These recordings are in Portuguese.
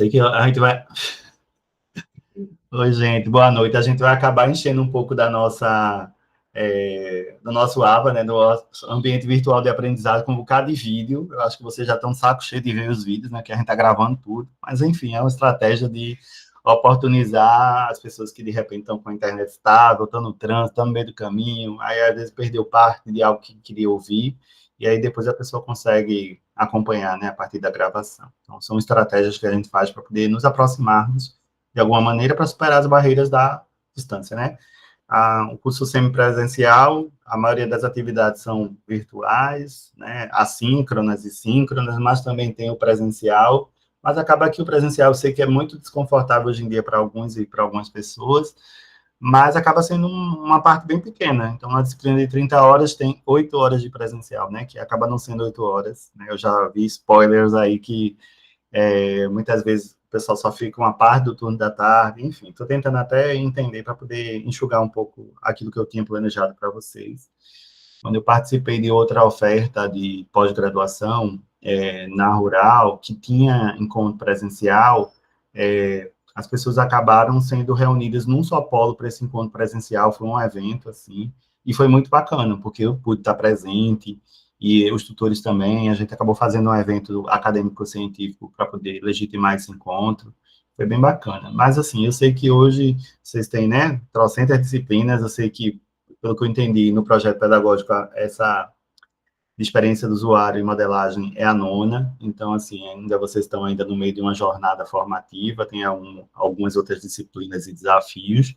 Sei que a gente vai... Oi, gente, boa noite. A gente vai acabar enchendo um pouco do nosso AVA, né, do nosso ambiente virtual de aprendizado com um bocado de vídeo. Eu acho que vocês já estão de saco cheio de ver os vídeos, né, que a gente está gravando tudo. Mas, enfim, é uma estratégia de oportunizar as pessoas que, de repente, estão com a internet estável, estão no trânsito, estão no meio do caminho, aí, às vezes, perdeu parte de algo que queria ouvir, e aí depois a pessoa consegue acompanhar, né, a partir da gravação. Então, são estratégias que a gente faz para poder nos aproximarmos de alguma maneira, para superar as barreiras da distância, né? O curso semipresencial, a maioria das atividades são virtuais, né? Assíncronas e síncronas, mas também tem o presencial, mas acaba que o presencial eu sei que é muito desconfortável hoje em dia para alguns e para algumas pessoas, mas acaba sendo uma parte bem pequena. Então, na disciplina de 30 horas, tem 8 horas de presencial, né? Que acaba não sendo 8 horas. Né? Eu já vi spoilers aí que muitas vezes o pessoal só fica uma parte do turno da tarde, enfim, estou tentando até entender para poder enxugar um pouco aquilo que eu tinha planejado para vocês. Quando eu participei de outra oferta de pós-graduação na Rural, que tinha encontro presencial, as pessoas acabaram sendo reunidas num só polo para esse encontro presencial, foi um evento, assim, e foi muito bacana, porque eu pude estar presente, e os tutores também, a gente acabou fazendo um evento acadêmico-científico para poder legitimar esse encontro, foi bem bacana. Mas, assim, eu sei que hoje vocês têm, né, trocentas disciplinas, eu sei que, pelo que eu entendi, no projeto pedagógico, essa experiência do usuário e modelagem é a nona, então, assim, ainda vocês estão ainda no meio de uma jornada formativa, tem algumas outras disciplinas e desafios,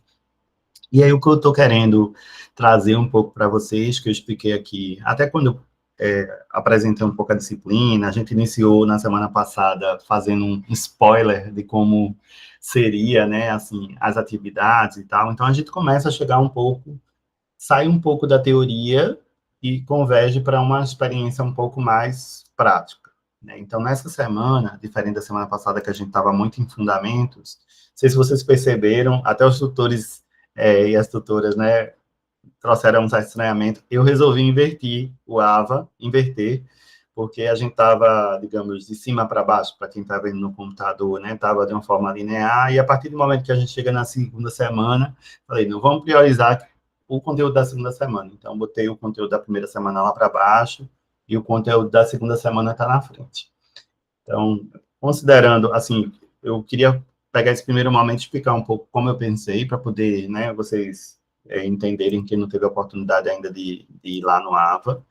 e aí o que eu estou querendo trazer um pouco para vocês, que eu expliquei aqui, até quando apresentei um pouco a disciplina, a gente iniciou na semana passada fazendo um spoiler de como seria, né, assim, as atividades e tal, então a gente começa a chegar um pouco, sai um pouco da teoria e converge para uma experiência um pouco mais prática. Né? Então, nessa semana, diferente da semana passada, que a gente estava muito em fundamentos, não sei se vocês perceberam, até os tutores e as tutoras, né, trouxeram um certo estranhamento, eu resolvi inverter, porque a gente estava, digamos, de cima para baixo, para quem está vendo no computador, né, estava de uma forma linear, e a partir do momento que a gente chega na segunda semana, falei, não, vamos priorizar o conteúdo da segunda semana. Então, botei o conteúdo da primeira semana lá para baixo, e o conteúdo da segunda semana está na frente. Então, considerando, assim, eu queria pegar esse primeiro momento e explicar um pouco como eu pensei, para poder, né, vocês entenderem que não teve a oportunidade ainda de ir lá no AVA.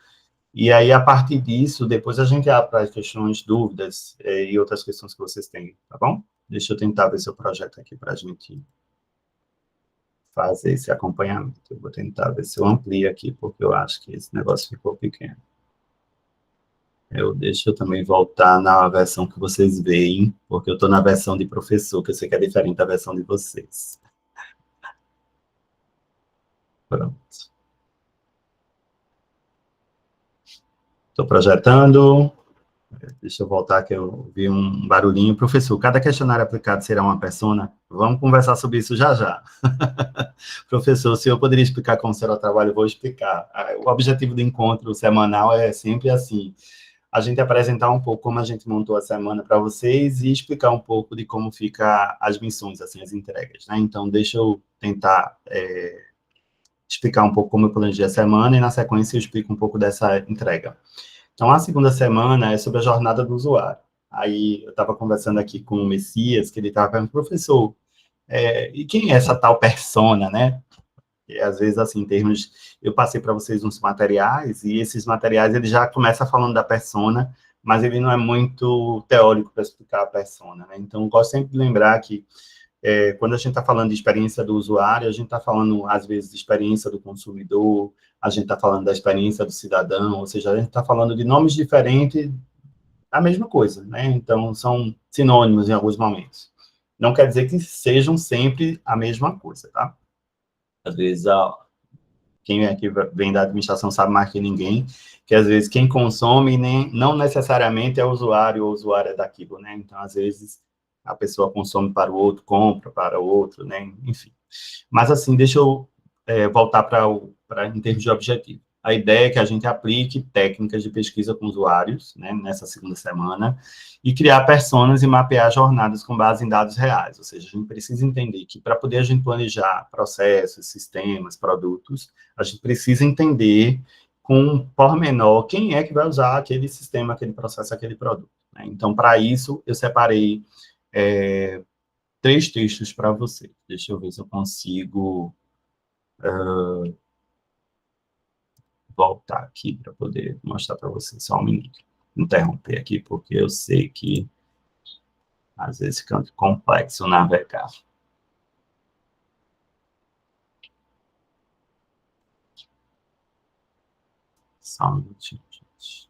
E aí, a partir disso, depois a gente abre para as questões, dúvidas e outras questões que vocês têm, tá bom? Deixa eu tentar ver seu projeto aqui para a gente fazer esse acompanhamento. Eu vou tentar ver se eu amplio aqui, porque eu acho que esse negócio ficou pequeno. Deixa eu também voltar na versão que vocês veem, porque eu estou na versão de professor, que eu sei que é diferente da versão de vocês. Pronto. Estou projetando. Deixa eu voltar, que eu vi um barulhinho. Professor, cada questionário aplicado será uma persona? Vamos conversar sobre isso já já. Professor, se eu poderia explicar como será o trabalho, eu vou explicar. O objetivo do encontro semanal é sempre assim, a gente apresentar um pouco como a gente montou a semana para vocês e explicar um pouco de como fica as missões, assim, as entregas, né? Então, deixa eu tentar explicar um pouco como eu planejei a semana e, na sequência, eu explico um pouco dessa entrega. Então, a segunda semana é sobre a jornada do usuário. Aí, eu estava conversando aqui com o Messias, que ele estava perguntando, professor, e quem é essa tal persona, né? E, às vezes, assim, em termos... Eu passei para vocês uns materiais, e esses materiais, ele já começa falando da persona, mas ele não é muito teórico para explicar a persona, né? Então, eu gosto sempre de lembrar que, quando a gente está falando de experiência do usuário, a gente está falando, às vezes, de experiência do consumidor, a gente está falando da experiência do cidadão, ou seja, a gente está falando de nomes diferentes, a mesma coisa, né? Então, são sinônimos em alguns momentos. Não quer dizer que sejam sempre a mesma coisa, tá? Às vezes, quem aqui vem da administração sabe mais que ninguém, que às vezes quem consome não necessariamente é o usuário ou usuária daquilo, né? Então, às vezes, a pessoa consome para o outro, compra para o outro, né? Enfim. Mas, assim, deixa eu voltar para em termos de objetivo. a ideia é que a gente aplique técnicas de pesquisa com usuários, né, nessa segunda semana, e criar personas e mapear jornadas com base em dados reais. Ou seja, a gente precisa entender que para poder a gente planejar processos, sistemas, produtos, a gente precisa entender com um pormenor quem é que vai usar aquele sistema, aquele processo, aquele produto. Né? Então, para isso, eu separei 3 textos para você. Deixa eu ver se eu consigo voltar aqui para poder mostrar para você. Só um minuto. Interromper aqui, porque eu sei que às vezes fica complexo navegar. Só um minutinho, gente.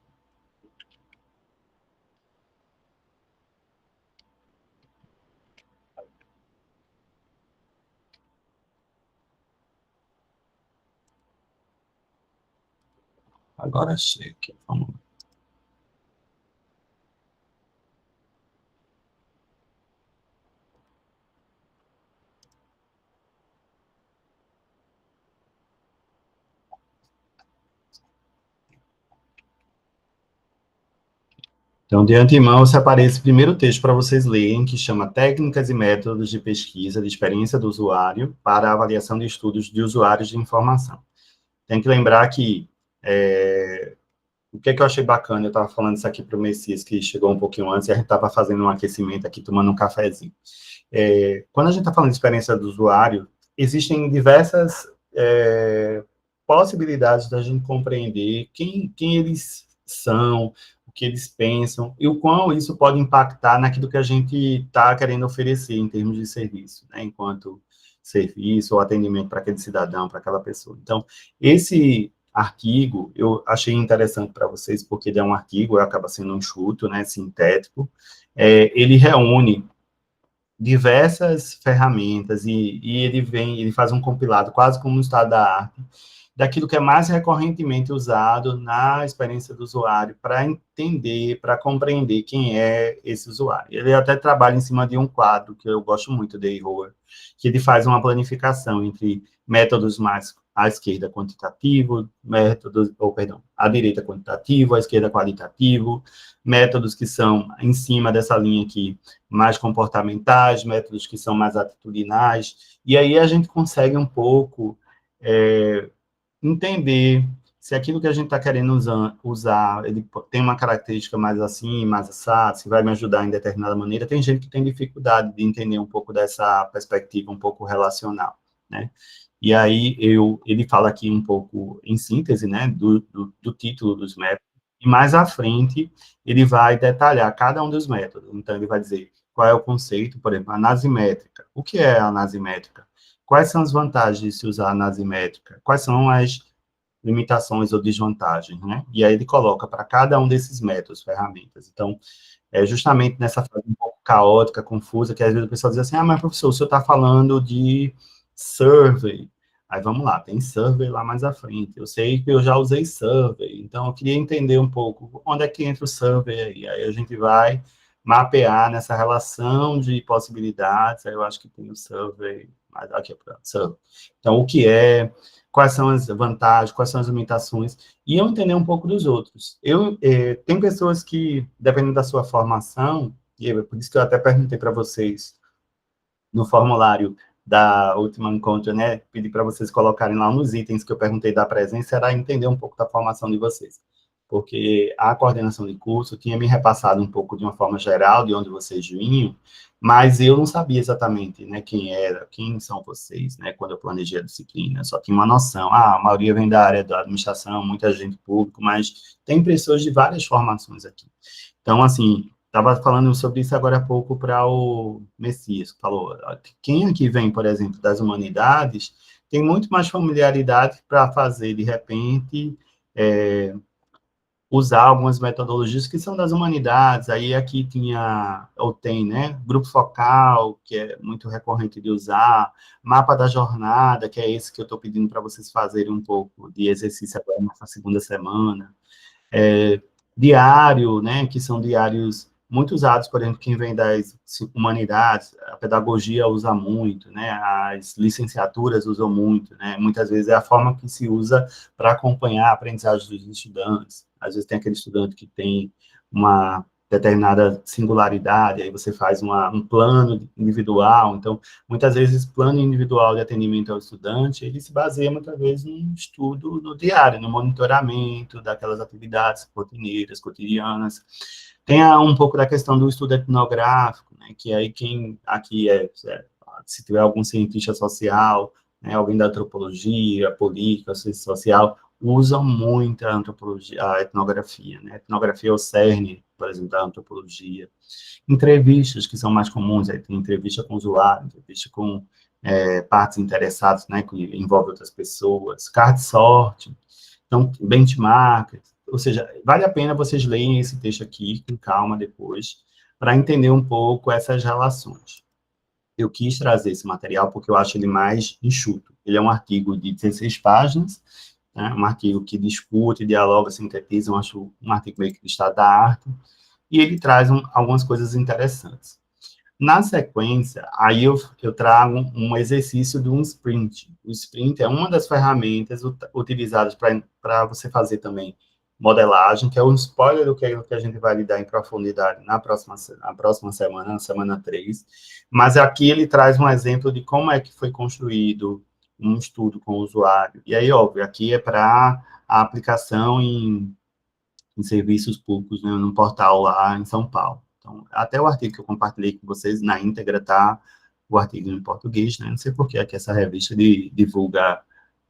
Agora chega aqui. Vamos lá. Então, de antemão, eu separei esse primeiro texto para vocês lerem, que chama Técnicas e Métodos de Pesquisa de Experiência do Usuário para a Avaliação de Estudos de Usuários de Informação. Tem que lembrar que o que é que eu achei bacana, eu estava falando isso aqui para o Messias, que chegou um pouquinho antes, e a gente estava fazendo um aquecimento aqui, tomando um cafezinho. Quando a gente está falando de experiência do usuário, existem diversas possibilidades da gente compreender quem eles são, o que eles pensam, e o quão isso pode impactar naquilo que a gente está querendo oferecer em termos de serviço, né, enquanto serviço ou atendimento para aquele cidadão, para aquela pessoa. Então, esse artigo eu achei interessante para vocês, porque ele é um artigo, acaba sendo um enxuto, né, sintético, ele reúne diversas ferramentas e ele faz um compilado quase como um estado da arte daquilo que é mais recorrentemente usado na experiência do usuário para entender, para compreender quem é esse usuário. Ele até trabalha em cima de um quadro que eu gosto muito de Howard, que ele faz uma planificação entre métodos mais à esquerda quantitativo, métodos, à direita quantitativo, à esquerda qualitativo, métodos que são em cima dessa linha aqui mais comportamentais, métodos que são mais atitudinais, e aí a gente consegue um pouco entender se aquilo que a gente está querendo usar, ele tem uma característica mais assim, mais assado, se vai me ajudar em determinada maneira. Tem gente que tem dificuldade de entender um pouco dessa perspectiva um pouco relacional, né? E aí ele fala aqui um pouco em síntese, né, do título dos métodos, e mais à frente ele vai detalhar cada um dos métodos. Então, ele vai dizer qual é o conceito, por exemplo, análise métrica. O que é a análise métrica? Quais são as vantagens de se usar a análise métrica? Quais são as limitações ou desvantagens, né? E aí ele coloca para cada um desses métodos, ferramentas. Então, justamente nessa fase um pouco caótica, confusa, que às vezes o pessoal diz assim, mas professor, o senhor está falando de survey. Aí vamos lá, tem survey lá mais à frente. Eu sei que eu já usei survey, então eu queria entender um pouco onde é que entra o survey aí. Aí a gente vai mapear nessa relação de possibilidades, aí eu acho que tem o survey, mas aqui, survey. Então, o que é, quais são as vantagens, quais são as limitações, e eu entender um pouco dos outros. Tem pessoas que, dependendo da sua formação, e é por isso que eu até perguntei para vocês no formulário da última encontro, né, pedi para vocês colocarem lá nos itens que eu perguntei da presença, era entender um pouco da formação de vocês. Porque a coordenação de curso tinha me repassado um pouco de uma forma geral de onde vocês vinham, mas eu não sabia exatamente, né, quem são vocês, né, quando eu planejei a disciplina, só tinha uma noção, a maioria vem da área da administração, muita gente pública, mas tem pessoas de várias formações aqui. Então, assim, estava falando sobre isso agora há pouco para o Messias, que falou, quem aqui vem, por exemplo, das humanidades, tem muito mais familiaridade para fazer, de repente, usar algumas metodologias que são das humanidades, aí aqui tinha, ou tem, né, grupo focal, que é muito recorrente de usar, mapa da jornada, que é esse que eu estou pedindo para vocês fazerem um pouco de exercício agora nessa segunda semana, diário, né, que são diários muito usados, por exemplo, quem vem das humanidades, a pedagogia usa muito, né? As licenciaturas usam muito, né? Muitas vezes é a forma que se usa para acompanhar a aprendizagem dos estudantes. Às vezes tem aquele estudante que tem uma determinada singularidade, aí você faz um plano individual. Então, muitas vezes, plano individual de atendimento ao estudante, ele se baseia, muitas vezes, num estudo no diário, no monitoramento daquelas atividades rotineiras, cotidianas. Tem um pouco da questão do estudo etnográfico, né, que aí quem aqui se tiver algum cientista social, né, alguém da antropologia, política, ciência social, usam muito a antropologia, a etnografia, né? A etnografia é o cerne, por exemplo, da antropologia. Entrevistas, que são mais comuns, aí tem entrevista com usuário, entrevista com partes interessadas, né, que envolve outras pessoas, card sorting, então, benchmark, ou seja, vale a pena vocês lerem esse texto aqui, com calma, depois, para entender um pouco essas relações. Eu quis trazer esse material porque eu acho ele mais enxuto. Ele é um artigo de 16 páginas, né, um artigo que discute, dialoga, sintetiza, eu acho um artigo meio que de estado da arte, e ele traz algumas coisas interessantes. Na sequência, aí eu trago um exercício de um sprint. O sprint é uma das ferramentas utilizadas para você fazer também modelagem, que é um spoiler do que a gente vai lidar em profundidade na próxima semana, na semana 3. Mas aqui ele traz um exemplo de como é que foi construído um estudo com o usuário. E aí, óbvio, aqui é para a aplicação em serviços públicos, né, num portal lá em São Paulo. Então, até o artigo que eu compartilhei com vocês, na íntegra, tá o artigo em português, né, não sei por que aqui essa revista divulga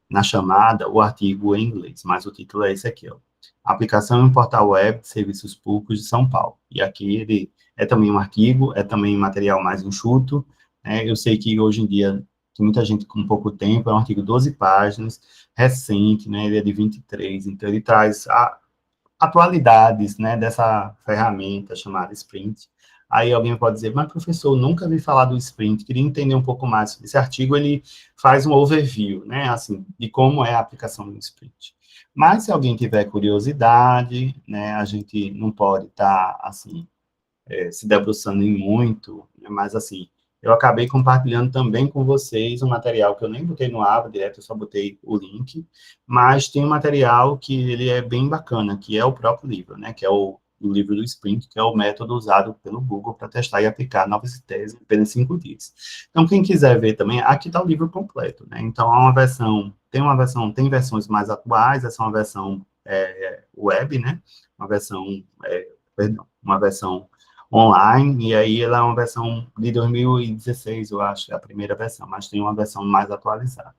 na chamada o artigo em inglês, mas o título é esse aqui, ó. Aplicação em um portal web de serviços públicos de São Paulo. E aqui ele é também um artigo, é também material mais enxuto, né, eu sei que hoje em dia tem muita gente com pouco tempo, é um artigo 12 páginas, recente, né, ele é de 23, então ele traz atualidades, né, dessa ferramenta chamada Sprint. Aí alguém pode dizer, mas professor, nunca vi falar do Sprint, queria entender um pouco mais. Esse artigo, ele faz um overview, né, assim, de como é a aplicação do Sprint. Mas se alguém tiver curiosidade, né, a gente não pode estar, assim, se debruçando em muito, né, mas assim, eu acabei compartilhando também com vocês um material que eu nem botei no Aba direto, eu só botei o link, mas tem um material que ele é bem bacana, que é o próprio livro, né, que é o livro do Sprint, que é o método usado pelo Google para testar e aplicar novas ideias em apenas 5 dias. Então, quem quiser ver também, aqui está o livro completo, né, então há tem versões mais atuais, essa é uma versão web, né, uma versão, perdão, uma versão online, e aí ela é uma versão de 2016, eu acho, é a primeira versão, mas tem uma versão mais atualizada.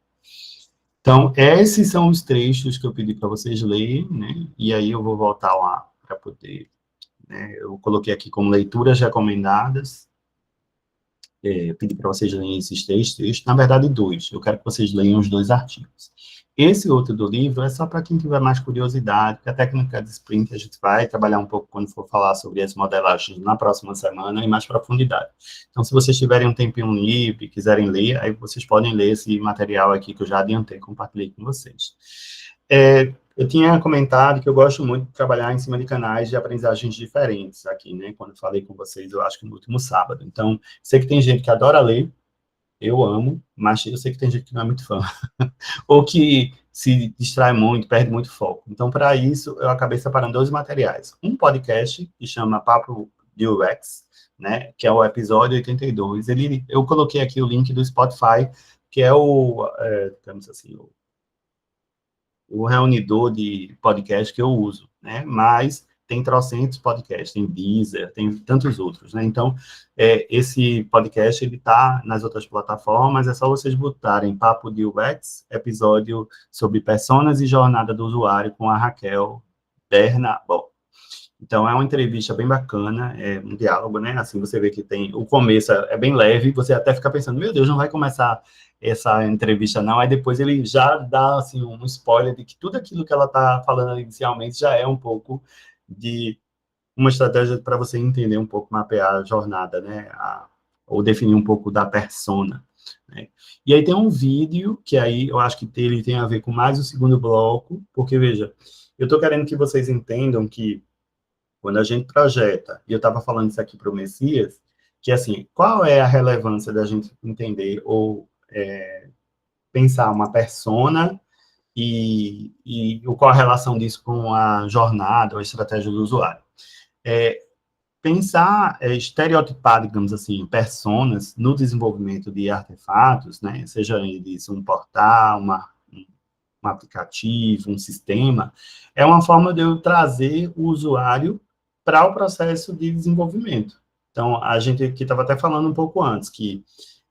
Então, esses são os trechos que eu pedi para vocês lerem, né, e aí eu vou voltar lá para poder, né, eu coloquei aqui como leituras recomendadas, pedi para vocês lerem esses 3 textos, na verdade 2, eu quero que vocês leiam os 2 artigos. Esse outro do livro é só para quem tiver mais curiosidade, porque a técnica de sprint a gente vai trabalhar um pouco quando for falar sobre as modelagens na próxima semana em mais profundidade. Então, se vocês tiverem um tempinho livre, quiserem ler, aí vocês podem ler esse material aqui que eu já adiantei, compartilhei com vocês. Eu tinha comentado que eu gosto muito de trabalhar em cima de canais de aprendizagens diferentes aqui, né? Quando eu falei com vocês, eu acho que no último sábado. Então, sei que tem gente que adora ler, eu amo, mas eu sei que tem gente que não é muito fã, ou que se distrai muito, perde muito foco. Então, para isso, eu acabei separando 2 materiais. Um podcast, que chama Papo de UX, né, que é o episódio 82. Eu coloquei aqui o link do Spotify, que é digamos assim, o reunidor de podcast que eu uso, né? Mas tem trocentos podcasts, tem Deezer, tem tantos outros, né? Então, esse podcast, ele tá nas outras plataformas, é só vocês botarem Papo de UX, episódio sobre personas e jornada do usuário com a Raquel Berna. Bom, então, é uma entrevista bem bacana, é um diálogo, né? Assim, você vê que tem... O começo é bem leve, você até fica pensando, meu Deus, não vai começar essa entrevista, não. Aí depois ele já dá, assim, um spoiler de que tudo aquilo que ela está falando inicialmente já é um pouco de uma estratégia para você entender um pouco, mapear a jornada, né? Ou definir um pouco da persona, né? E aí tem um vídeo, que aí eu acho que ele tem a ver com mais o segundo bloco, porque, veja, eu estou querendo que vocês entendam que quando a gente projeta, e eu estava falando isso aqui para o Messias, que, assim, qual é a relevância da gente entender ou pensar uma persona e qual a relação disso com a jornada ou a estratégia do usuário? Pensar, estereotipar, digamos assim, personas no desenvolvimento de artefatos, né, seja eles um portal, um aplicativo, um sistema, é uma forma de eu trazer o usuário para o processo de desenvolvimento. Então, a gente aqui estava até falando um pouco antes, que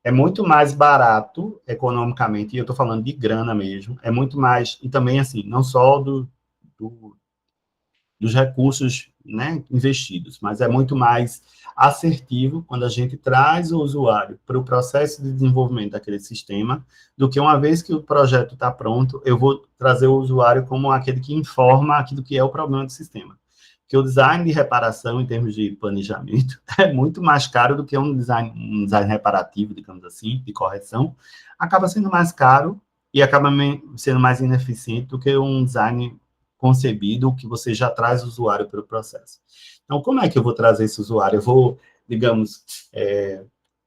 é muito mais barato economicamente, e eu estou falando de grana mesmo, é muito mais, e também assim, não só dos recursos, né, investidos, mas é muito mais assertivo quando a gente traz o usuário para o processo de desenvolvimento daquele sistema, do que uma vez que o projeto está pronto, eu vou trazer o usuário como aquele que informa aquilo que é o problema do sistema. Porque o design de reparação, em termos de planejamento, é muito mais caro do que um design reparativo, digamos assim, de correção, acaba sendo mais caro e acaba sendo mais ineficiente do que um design concebido que você já traz o usuário para o processo. Então, como é que eu vou trazer esse usuário? Eu vou, digamos,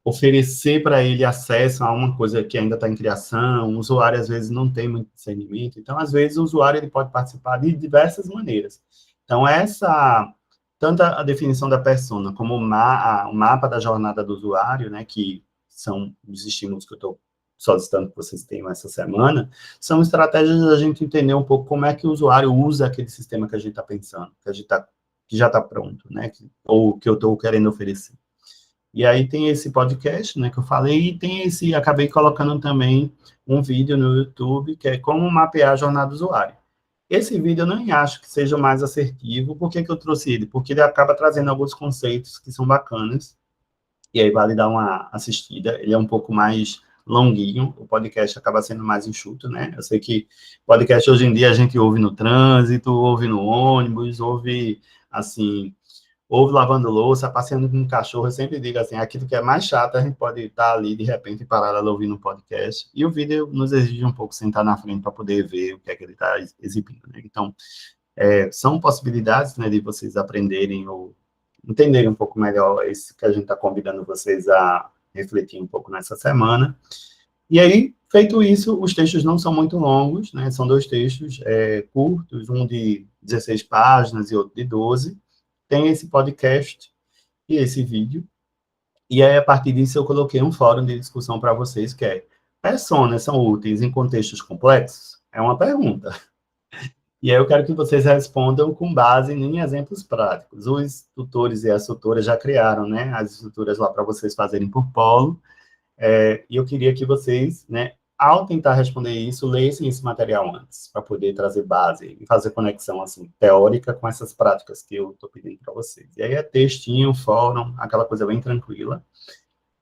oferecer para ele acesso a uma coisa que ainda está em criação, o usuário, às vezes, não tem muito discernimento, então, às vezes, o usuário ele pode participar de diversas maneiras. Então, tanto a definição da persona, como o mapa da jornada do usuário, né, que são os estímulos que eu estou solicitando que vocês tenham essa semana, são estratégias da gente entender um pouco como é que o usuário usa aquele sistema que a gente está pensando, que já está pronto, né, ou que eu estou querendo oferecer. E aí tem esse podcast, né, que eu falei, e tem acabei colocando também um vídeo no YouTube, que é como mapear a jornada do usuário. Esse vídeo eu nem acho que seja mais assertivo. Por que eu trouxe ele? Porque ele acaba trazendo alguns conceitos que são bacanas, e aí vale dar uma assistida. Ele é um pouco mais longuinho, o podcast acaba sendo mais enxuto, né? Eu sei que podcast hoje em dia a gente ouve no trânsito, ouve no ônibus, ouve, assim, ouve lavando louça, passeando com um cachorro. Eu sempre digo assim, aquilo que é mais chato, a gente pode estar ali, de repente, paralelo ouvindo um podcast, e o vídeo nos exige um pouco sentar na frente para poder ver o que é que ele está exibindo, né? Então, são possibilidades, né, de vocês aprenderem ou entenderem um pouco melhor isso que a gente está convidando vocês a refletir um pouco nessa semana. E aí, feito isso, os textos não são muito longos, né? São 2 textos curtos, um de 16 páginas e outro de 12. Tem esse podcast e esse vídeo. E aí, a partir disso, eu coloquei um fórum de discussão para vocês, que é: personas são úteis em contextos complexos? É uma pergunta. E aí eu quero que vocês respondam com base em exemplos práticos. Os tutores e as tutoras já criaram, né, as estruturas lá para vocês fazerem por polo, e eu queria que vocês, né, ao tentar responder isso, lessem esse material antes, para poder trazer base e fazer conexão, assim, teórica com essas práticas que eu estou pedindo para vocês. E aí é textinho, fórum, aquela coisa bem tranquila.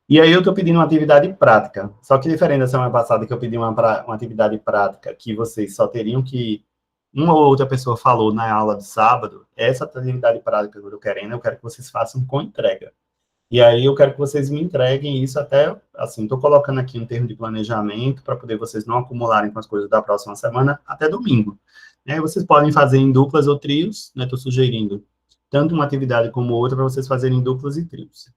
E aí eu estou pedindo uma atividade prática, só que diferente da semana passada, que eu pedi uma atividade prática que vocês só teriam que uma ou outra pessoa falou na aula de sábado, essa atividade prática que eu quero que vocês façam com entrega. E aí eu quero que vocês me entreguem isso até, assim, estou colocando aqui um termo de planejamento para poder vocês não acumularem com as coisas da próxima semana até domingo. Vocês podem fazer em duplas ou trios, né? Estou sugerindo tanto uma atividade como outra para vocês fazerem em duplas e trios.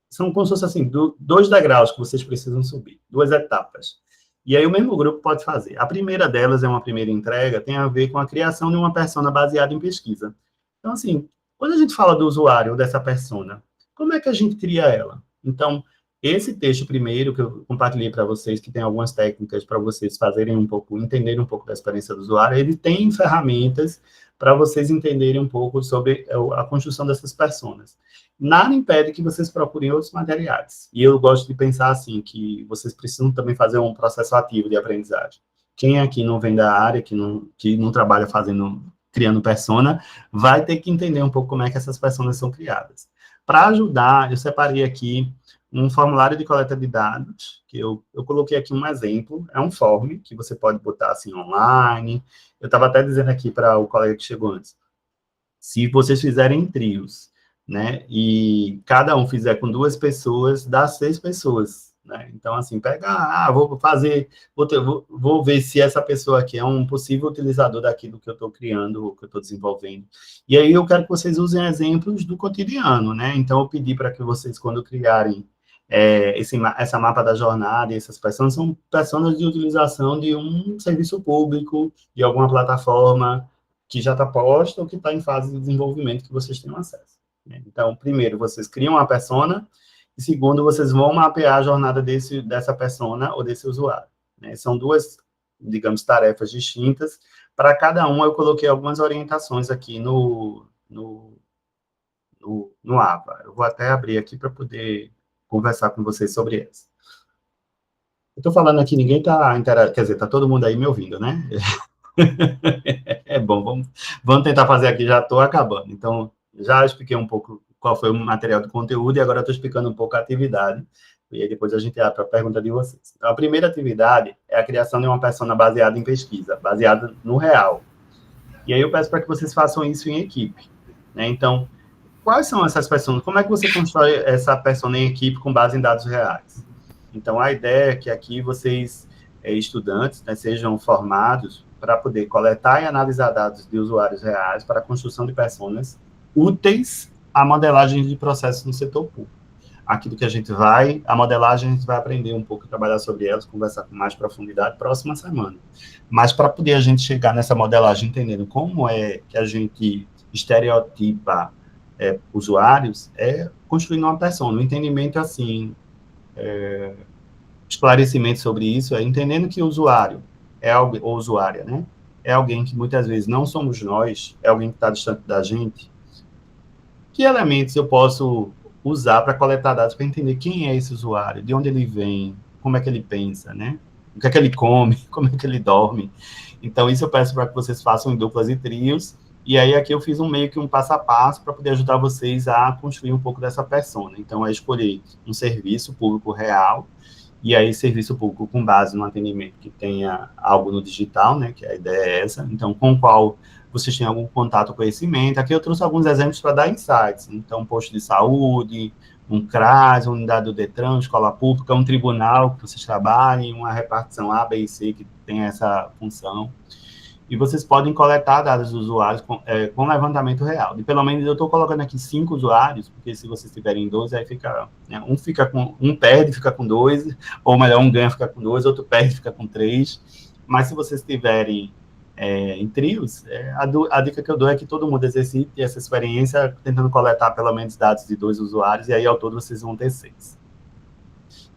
São como se fosse assim, 2 degraus que vocês precisam subir, 2 etapas. E aí o mesmo grupo pode fazer. A primeira delas é uma primeira entrega, tem a ver com a criação de uma persona baseada em pesquisa. Então, assim, quando a gente fala do usuário, dessa persona, como é que a gente cria ela? Então, esse texto primeiro, que eu compartilhei para vocês, que tem algumas técnicas para vocês fazerem um pouco, entenderem um pouco da experiência do usuário, ele tem ferramentas para vocês entenderem um pouco sobre a construção dessas personas. Nada impede que vocês procurem outros materiais. E eu gosto de pensar assim, que vocês precisam também fazer um processo ativo de aprendizagem. Quem aqui não vem da área, que não trabalha criando persona, vai ter que entender um pouco como é que essas personas são criadas. Para ajudar, eu separei aqui um formulário de coleta de dados, que eu coloquei aqui um exemplo, é um form, que você pode botar assim online. Eu estava até dizendo aqui para o colega que chegou antes, se vocês fizerem em trios, né, e cada um fizer com 2 pessoas, dá 6 pessoas, né? Então, assim, vou fazer, vou ver se essa pessoa aqui é um possível utilizador daquilo que eu estou criando, que eu estou desenvolvendo. E aí eu quero que vocês usem exemplos do cotidiano, né? Então, eu pedi para que vocês, quando criarem essa mapa da jornada, e essas pessoas são pessoas de utilização de um serviço público, de alguma plataforma que já está posta ou que está em fase de desenvolvimento que vocês tenham acesso, né? Então, primeiro, vocês criam uma persona, e segundo, vocês vão mapear a jornada dessa persona ou desse usuário, né? São duas, digamos, tarefas distintas. Para cada uma, eu coloquei algumas orientações aqui no AVA. Eu vou até abrir aqui para poder conversar com vocês sobre essa. Eu estou falando aqui, ninguém está interagindo, quer dizer, está todo mundo aí me ouvindo, né? É bom, vamos tentar fazer aqui, já estou acabando. Então, já expliquei um pouco qual foi o material do conteúdo, e agora estou explicando um pouco a atividade, e aí depois a gente abre para a pergunta de vocês. Então, a primeira atividade é a criação de uma persona baseada em pesquisa, baseada no real. E aí eu peço para que vocês façam isso em equipe, né? Então, quais são essas pessoas? Como é que você constrói essa persona em equipe com base em dados reais? Então, a ideia é que aqui vocês, estudantes, né, sejam formados para poder coletar e analisar dados de usuários reais para a construção de personas úteis à modelagem de processos no setor público. Aquilo que a modelagem a gente vai aprender um pouco, trabalhar sobre elas, conversar com mais profundidade próxima semana. Mas para poder a gente chegar nessa modelagem, entendendo como é que a gente estereotipa usuários, construindo uma persona. O entendimento, assim, esclarecimento sobre isso, entendendo que o usuário ou usuária, né? É alguém que muitas vezes não somos nós, é alguém que está distante da gente. Que elementos eu posso usar para coletar dados, para entender quem é esse usuário, de onde ele vem, como é que ele pensa, né? O que é que ele come, como é que ele dorme. Então, isso eu peço para que vocês façam em duplas e trios, e aí aqui eu fiz meio que um passo a passo para poder ajudar vocês a construir um pouco dessa persona. Então, é escolher um serviço público real, e aí serviço público com base no atendimento que tenha algo no digital, né, que a ideia é essa, então com o qual vocês têm algum contato ou conhecimento. Aqui eu trouxe alguns exemplos para dar insights, então posto de saúde, um CRAS, unidade do DETRAN, escola pública, um tribunal que vocês trabalhem, uma repartição A, B e C que tem essa função. E vocês podem coletar dados dos usuários com levantamento real. E pelo menos eu estou colocando aqui 5 usuários, porque se vocês tiverem 12, aí fica, né, um perde, fica com 2, ou melhor, um ganha, fica com 2, outro perde, fica com 3. Mas se vocês tiverem em trios, a dica que eu dou é que todo mundo exercite essa experiência tentando coletar pelo menos dados de 2 usuários, e aí ao todo vocês vão ter 6.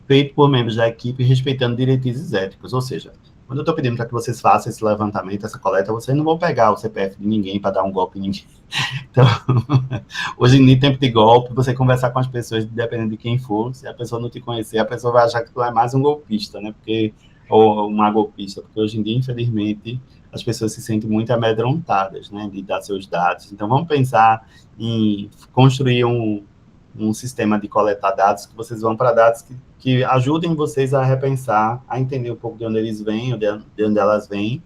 Feito por membros da equipe respeitando diretrizes éticas, ou seja, quando eu estou pedindo para que vocês façam esse levantamento, essa coleta, vocês não vão pegar o CPF de ninguém para dar um golpe em ninguém. Então, hoje em tempo de golpe, você conversar com as pessoas, dependendo de quem for, se a pessoa não te conhecer, a pessoa vai achar que tu é mais um golpista, né? Ou uma golpista, porque hoje em dia, infelizmente, as pessoas se sentem muito amedrontadas, né, de dar seus dados. Então, vamos pensar em construir um sistema de coletar dados, que vocês vão para dados que ajudem vocês a repensar, a entender um pouco de onde eles vêm, de onde elas vêm,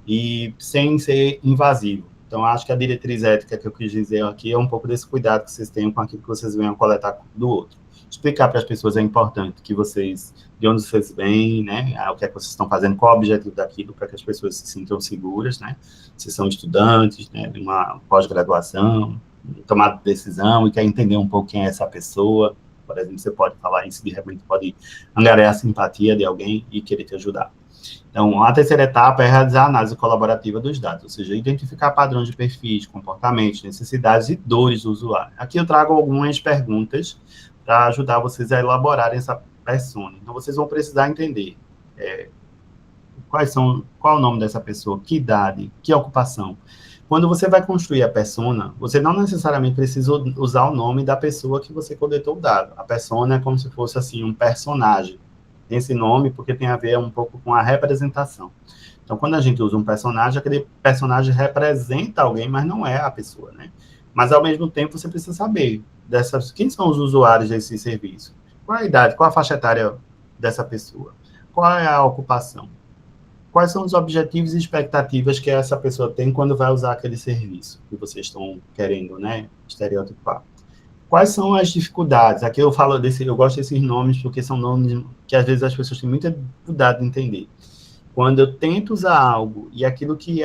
e sem ser invasivo. Então, acho que a diretriz ética que eu quis dizer aqui é um pouco desse cuidado que vocês tenham com aquilo que vocês venham coletar do outro. Explicar para as pessoas é importante que de onde vocês vêm, né, o que é que vocês estão fazendo, qual é o objetivo daquilo, para que as pessoas se sintam seguras, né, se são estudantes, né, de uma pós-graduação, tomar decisão e quer entender um pouco quem é essa pessoa. Por exemplo, você pode falar isso, de repente pode angariar a simpatia de alguém e querer te ajudar. Então, a terceira etapa é realizar a análise colaborativa dos dados, ou seja, identificar padrões de perfis, comportamentos, necessidades e dores do usuário. Aqui eu trago algumas perguntas para ajudar vocês a elaborarem essa persona. Então, vocês vão precisar entender qual é o nome dessa pessoa, que idade, que ocupação. Quando você vai construir a persona, você não necessariamente precisa usar o nome da pessoa que você coletou o dado. A persona é como se fosse, assim, um personagem. Tem esse nome porque tem a ver um pouco com a representação. Então, quando a gente usa um personagem, aquele personagem representa alguém, mas não é a pessoa, né? Mas, ao mesmo tempo, você precisa saber quem são os usuários desse serviço. Qual a idade, qual a faixa etária dessa pessoa? Qual é a ocupação? Quais são os objetivos e expectativas que essa pessoa tem quando vai usar aquele serviço que vocês estão querendo, né, estereotipar? Quais são as dificuldades? Aqui eu falo eu gosto desses nomes porque são nomes que às vezes as pessoas têm muita dificuldade de entender. Quando eu tento usar algo e aquilo que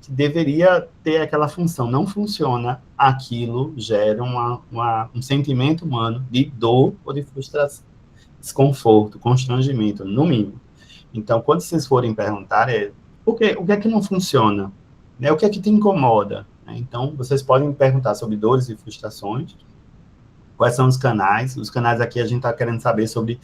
deveria ter aquela função não funciona, aquilo gera um sentimento humano de dor ou de frustração, desconforto, constrangimento, no mínimo. Então, quando vocês forem perguntar, o que é que não funciona? Né? O que é que te incomoda? Então, vocês podem perguntar sobre dores e frustrações, quais são os canais. Os canais aqui a gente está querendo saber sobre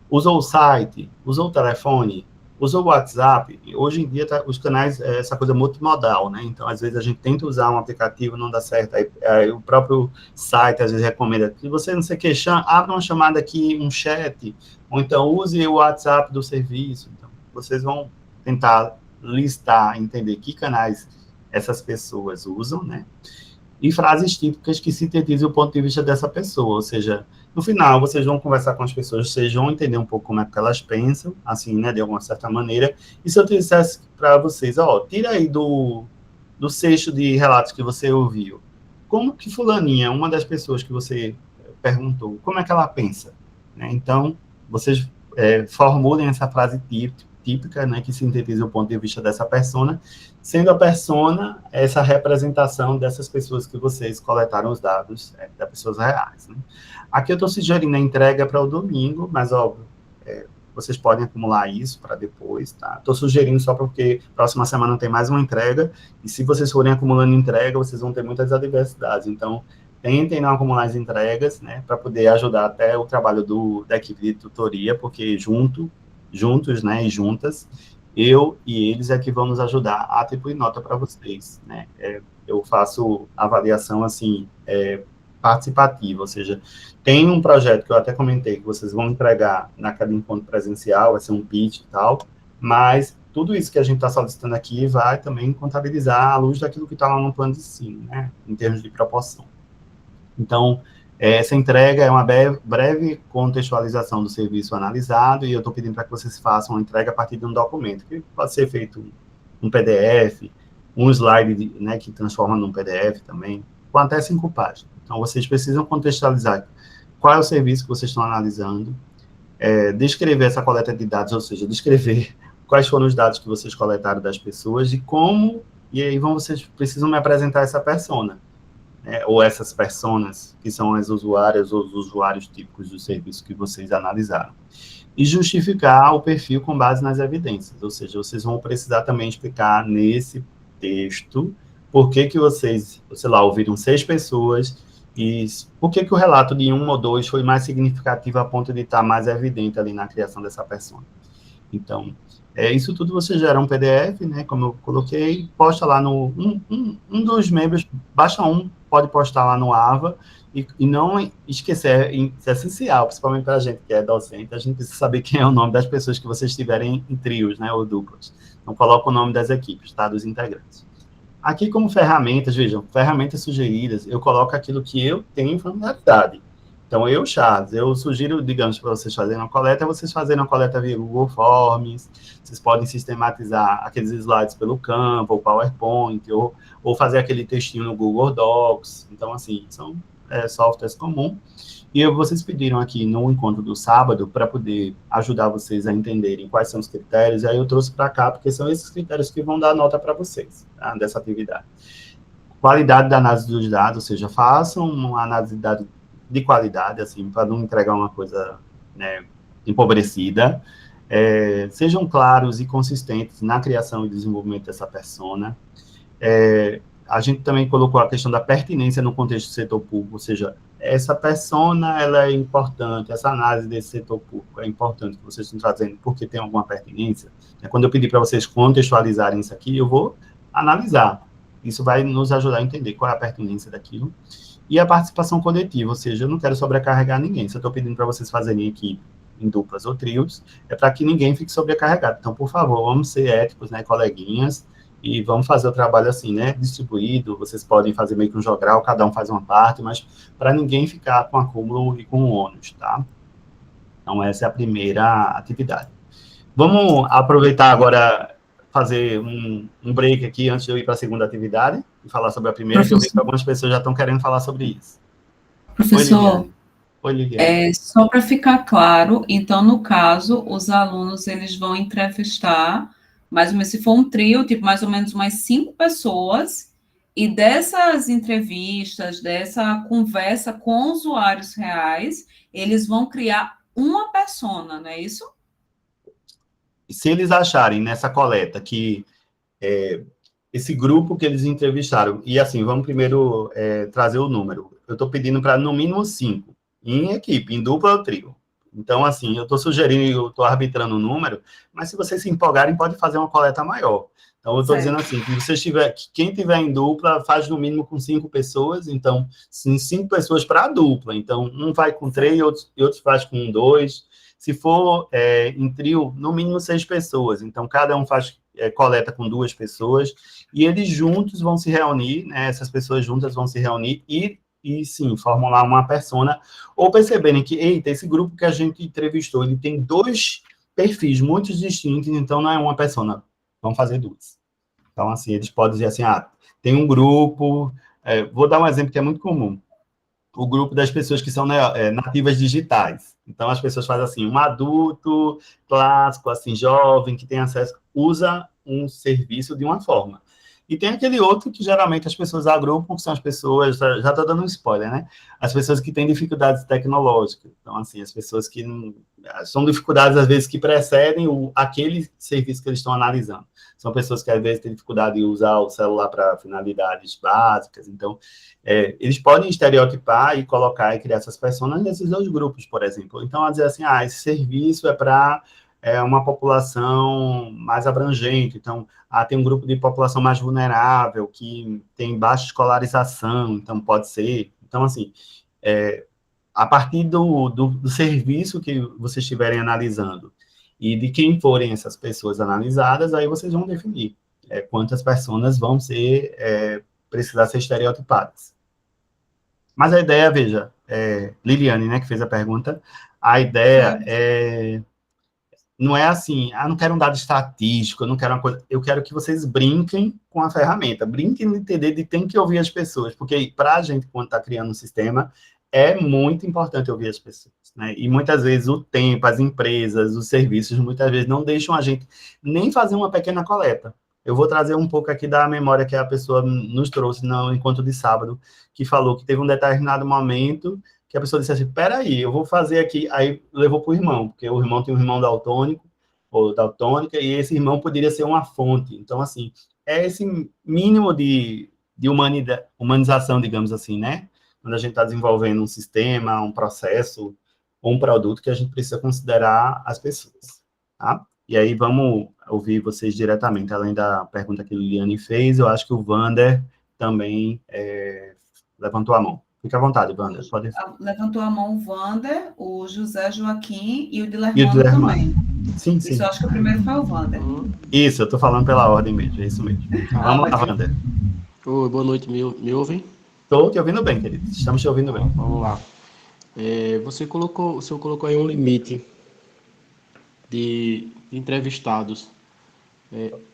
usou o site, usou o telefone, usou o WhatsApp. Hoje em dia, os canais, essa coisa multimodal, né? Então, às vezes, a gente tenta usar um aplicativo, não dá certo. Aí o próprio site, às vezes, recomenda que você, não sei o que, abra uma chamada aqui, um chat, ou então use o WhatsApp do serviço. Então, vocês vão tentar listar, entender que canais essas pessoas usam, né? E frases típicas que sintetizem o ponto de vista dessa pessoa, ou seja, no final, vocês vão conversar com as pessoas, vocês vão entender um pouco como é que elas pensam, assim, né, de alguma certa maneira, e se eu dissesse para vocês, tira aí do cesto de relatos que você ouviu, como que fulaninha, uma das pessoas que você perguntou, como é que ela pensa? Né? Então, vocês formulem essa frase típica, né, que sintetiza o ponto de vista dessa persona, sendo a persona essa representação dessas pessoas que vocês coletaram os dados das pessoas reais. Né? Aqui eu estou sugerindo a entrega para o domingo, mas, óbvio, vocês podem acumular isso para depois, tá? Estou sugerindo só porque próxima semana tem mais uma entrega, e se vocês forem acumulando entrega, vocês vão ter muitas adversidades. Então, tentem não acumular as entregas, né, para poder ajudar até o trabalho da equipe de tutoria, porque juntos, né, e juntas, eu e eles é que vão nos ajudar a atribuir nota para vocês, né? Eu faço avaliação, assim, participativa, ou seja, tem um projeto que eu até comentei, que vocês vão entregar naquele encontro presencial, vai ser um pitch e tal, mas tudo isso que a gente está solicitando aqui vai também contabilizar à luz daquilo que está lá no plano de ensino, né, em termos de proporção. Então, essa entrega é uma breve contextualização do serviço analisado, e eu estou pedindo para que vocês façam a entrega a partir de um documento, que pode ser feito um PDF, um slide, né, que transforma num PDF também, com até 5 páginas. Então, vocês precisam contextualizar qual é o serviço que vocês estão analisando, descrever essa coleta de dados, ou seja, descrever quais foram os dados que vocês coletaram das pessoas e como, e aí vocês precisam me apresentar essa persona, ou essas personas, que são as usuárias ou os usuários típicos do serviço que vocês analisaram. E justificar o perfil com base nas evidências, ou seja, vocês vão precisar também explicar nesse texto por que vocês, sei lá, ouviram 6 pessoas e por que o relato de 1 ou 2 foi mais significativo a ponto de estar mais evidente ali na criação dessa persona. Então, isso tudo você gera um PDF, né, como eu coloquei, posta lá no... Um dos membros, basta pode postar lá no AVA, e não esquecer, é essencial, principalmente para a gente que é docente, a gente precisa saber quem é o nome das pessoas que vocês tiverem em trios, né, ou duplas. Então, coloca o nome das equipes, tá, dos integrantes. Aqui, como ferramentas, vejam, ferramentas sugeridas, eu coloco aquilo que eu tenho familiaridade. Então, Charles, eu sugiro, digamos, para vocês fazerem uma coleta, vocês fazerem uma coleta via Google Forms, vocês podem sistematizar aqueles slides pelo Canva, ou PowerPoint, ou fazer aquele textinho no Google Docs. Então, assim, são softwares comuns. E vocês pediram aqui no encontro do sábado para poder ajudar vocês a entenderem quais são os critérios, e aí eu trouxe para cá, porque são esses critérios que vão dar nota para vocês, tá, dessa atividade. Qualidade da análise dos dados, ou seja, façam uma análise de dados de qualidade, assim, para não entregar uma coisa, né, empobrecida. Sejam claros e consistentes na criação e desenvolvimento dessa persona. A gente também colocou a questão da pertinência no contexto do setor público, ou seja, essa persona, ela é importante, essa análise desse setor público é importante que vocês estão trazendo porque tem alguma pertinência. Quando eu pedir para vocês contextualizarem isso aqui, eu vou analisar. Isso vai nos ajudar a entender qual é a pertinência daquilo. E a participação coletiva, ou seja, eu não quero sobrecarregar ninguém. Se eu estou pedindo para vocês fazerem equipe em duplas ou trios, é para que ninguém fique sobrecarregado. Então, por favor, vamos ser éticos, né, coleguinhas, e vamos fazer o trabalho assim, né, distribuído. Vocês podem fazer meio que um jogral, cada um faz uma parte, mas para ninguém ficar com acúmulo e com ônus, tá? Então, essa é a primeira atividade. Vamos aproveitar agora, fazer um break aqui antes de eu ir para a segunda atividade e falar sobre a primeira, que eu vi que algumas pessoas já estão querendo falar sobre isso. Oi, Professor, Liliane. Oi, Liliane. só para ficar claro, então, no caso, os alunos eles vão entrevistar, mais ou menos, se for um trio, tipo, mais ou menos umas 5 pessoas, e dessas entrevistas, dessa conversa com usuários reais, eles vão criar uma persona, não é isso? Se eles acharem nessa coleta que esse grupo que eles entrevistaram, e assim, vamos primeiro trazer o número. Eu estou pedindo para no mínimo 5, em equipe, em dupla ou trio. Então, assim, eu estou sugerindo, eu estou arbitrando o número, mas se vocês se empolgarem, pode fazer uma coleta maior. Então, eu estou dizendo Certo. assim, que você tiver, que quem tiver em dupla, faz no mínimo com 5 pessoas, então, sim, 5 pessoas para a dupla. Então, um vai com três, Certo. e outros faz com dois. Se for em trio, no mínimo 6 pessoas. Então, cada um faz coleta com 2 pessoas e eles juntos vão se reunir, né, essas pessoas juntas vão se reunir e sim, formular uma persona, ou perceberem que, eita, esse grupo que a gente entrevistou, ele tem 2 perfis muito distintos, então não é uma persona, vamos fazer 2. Então, assim, eles podem dizer assim, tem um grupo, vou dar um exemplo que é muito comum, o grupo das pessoas que são, né, nativas digitais. Então, as pessoas fazem assim, um adulto clássico, assim, jovem, que tem acesso, usa um serviço de uma forma. E tem aquele outro que geralmente as pessoas agrupam, que são as pessoas, já estou dando um spoiler, né? As pessoas que têm dificuldades tecnológicas. Então, assim, as pessoas que são dificuldades, às vezes, que precedem aquele serviço que eles estão analisando. São pessoas que, às vezes, têm dificuldade de usar o celular para finalidades básicas. Então, eles podem estereotipar e colocar e criar essas pessoas nesses 2 grupos, por exemplo. Então, a dizer assim, esse serviço é para uma população mais abrangente. Então, tem um grupo de população mais vulnerável, que tem baixa escolarização, então pode ser. Então, assim, a partir do serviço que vocês estiverem analisando e de quem forem essas pessoas analisadas, aí vocês vão definir quantas pessoas vão ser, precisar ser estereotipadas. Mas a ideia, veja, Liliane, né, que fez a pergunta, a ideia Certo. não é assim, não quero um dado estatístico, eu não quero uma coisa, eu quero que vocês brinquem com a ferramenta, brinquem no entender de tem que ouvir as pessoas, porque para a gente, quando está criando um sistema, é muito importante ouvir as pessoas, né? E muitas vezes o tempo, as empresas, os serviços, muitas vezes não deixam a gente nem fazer uma pequena coleta. Eu vou trazer um pouco aqui da memória que a pessoa nos trouxe no encontro de sábado, que falou que teve um determinado momento que a pessoa disse assim, peraí, eu vou fazer aqui, aí levou para o irmão, porque o irmão tem um irmão daltônico, ou daltônica, e esse irmão poderia ser uma fonte. Então, assim, é esse mínimo de humanização, digamos assim, né? Quando a gente está desenvolvendo um sistema, um processo, ou um produto que a gente precisa considerar as pessoas, tá? E aí vamos ouvir vocês diretamente, além da pergunta que a Liliane fez, eu acho que o Vander também levantou a mão. Fique à vontade, Wander. Pode... Levantou a mão o Wander, o José Joaquim e o E o Dilermano Dilermano. também. Sim, Isso sim. eu acho que o primeiro foi o Wander. Isso, eu tô falando pela ordem mesmo, é isso mesmo. Vamos lá, Ótimo. Wander. Oi, boa noite, me ouvem? Estou te ouvindo bem, querido. Estamos te ouvindo bem. Vamos lá. O senhor colocou aí um limite de entrevistados.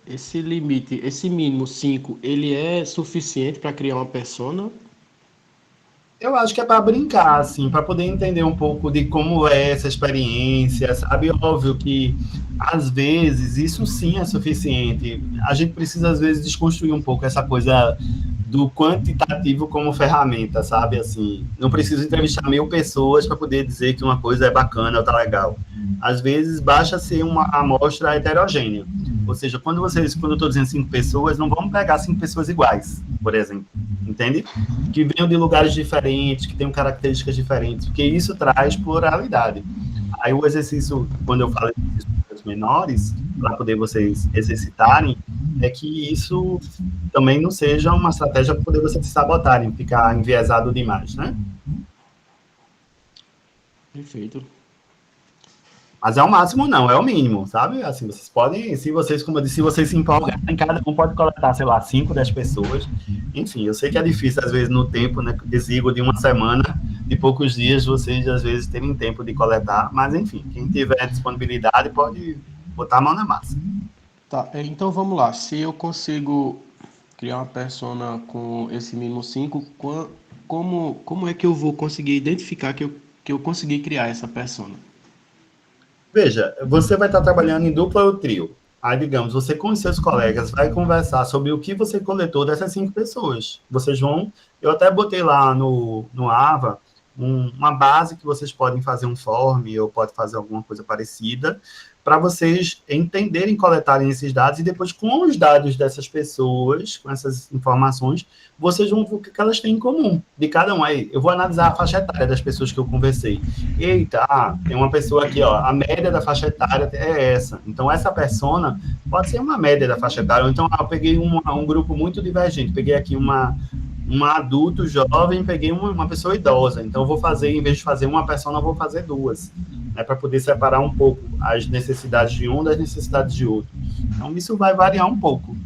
Esse limite, esse mínimo 5, ele é suficiente para criar uma persona? Eu acho que é para brincar, assim, para poder entender um pouco de como é essa experiência, sabe? Óbvio que, às vezes, isso sim é suficiente. A gente precisa, às vezes, desconstruir um pouco essa coisa do quantitativo como ferramenta, sabe? Assim, não preciso entrevistar 1.000 pessoas para poder dizer que uma coisa é bacana ou tá legal. Às vezes, basta ser uma amostra heterogênea. Ou seja, quando eu estou dizendo 5 pessoas, não vamos pegar 5 pessoas iguais, por exemplo. Entende? Que venham de lugares diferentes, que tenham características diferentes, porque isso traz pluralidade. Aí o exercício, quando eu falo de exercícios menores, para poder vocês exercitarem, é que isso também não seja uma estratégia para poder vocês se sabotarem, ficar enviesado demais, né? Perfeito. Mas é o máximo, não, é o mínimo, sabe? Assim, vocês podem, se vocês, como eu disse, se vocês se empolgarem, cada um pode coletar, sei lá, 5, 10 pessoas. Enfim, eu sei que é difícil, às vezes, no tempo, né, exíguo de uma semana, de poucos dias, vocês, às vezes, terem tempo de coletar. Mas, enfim, quem tiver disponibilidade pode botar a mão na massa. Tá, então vamos lá. Se eu consigo criar uma persona com esse mínimo 5, como é que eu vou conseguir identificar que eu consegui criar essa persona? Veja, você vai estar trabalhando em dupla ou trio. Aí, digamos, você com os seus colegas vai conversar sobre o que você coletou dessas 5 pessoas. Vocês vão. Eu até botei lá no Ava uma base que vocês podem fazer um form ou pode fazer alguma coisa parecida para vocês entenderem, coletarem esses dados e depois, com os dados dessas pessoas, com essas informações, vocês vão ver o que elas têm em comum de cada um. Aí, eu vou analisar a faixa etária das pessoas que eu conversei. Eita, tem uma pessoa aqui, ó, a média da faixa etária é essa. Então, essa persona pode ser uma média da faixa etária. Ou então, eu peguei um grupo muito divergente. Peguei aqui uma adulto jovem, peguei uma pessoa idosa. Então, eu vou fazer, em vez de fazer uma persona, eu vou fazer duas. Né, para poder separar um pouco as necessidades de um das necessidades de outro. Então, isso vai variar um pouco.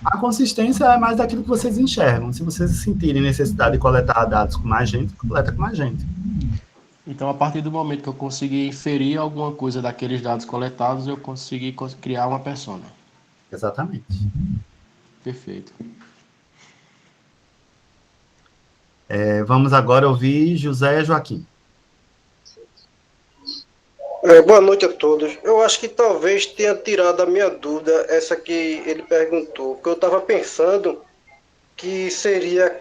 A consistência é mais daquilo que vocês enxergam. Se vocês sentirem necessidade de coletar dados com mais gente, coleta com mais gente. Então, a partir do momento que eu conseguir inferir alguma coisa daqueles dados coletados, eu consegui criar uma persona. Exatamente. Perfeito. Vamos agora ouvir José Joaquim. Boa noite a todos. Eu acho que talvez tenha tirado a minha dúvida, essa que ele perguntou, porque eu estava pensando que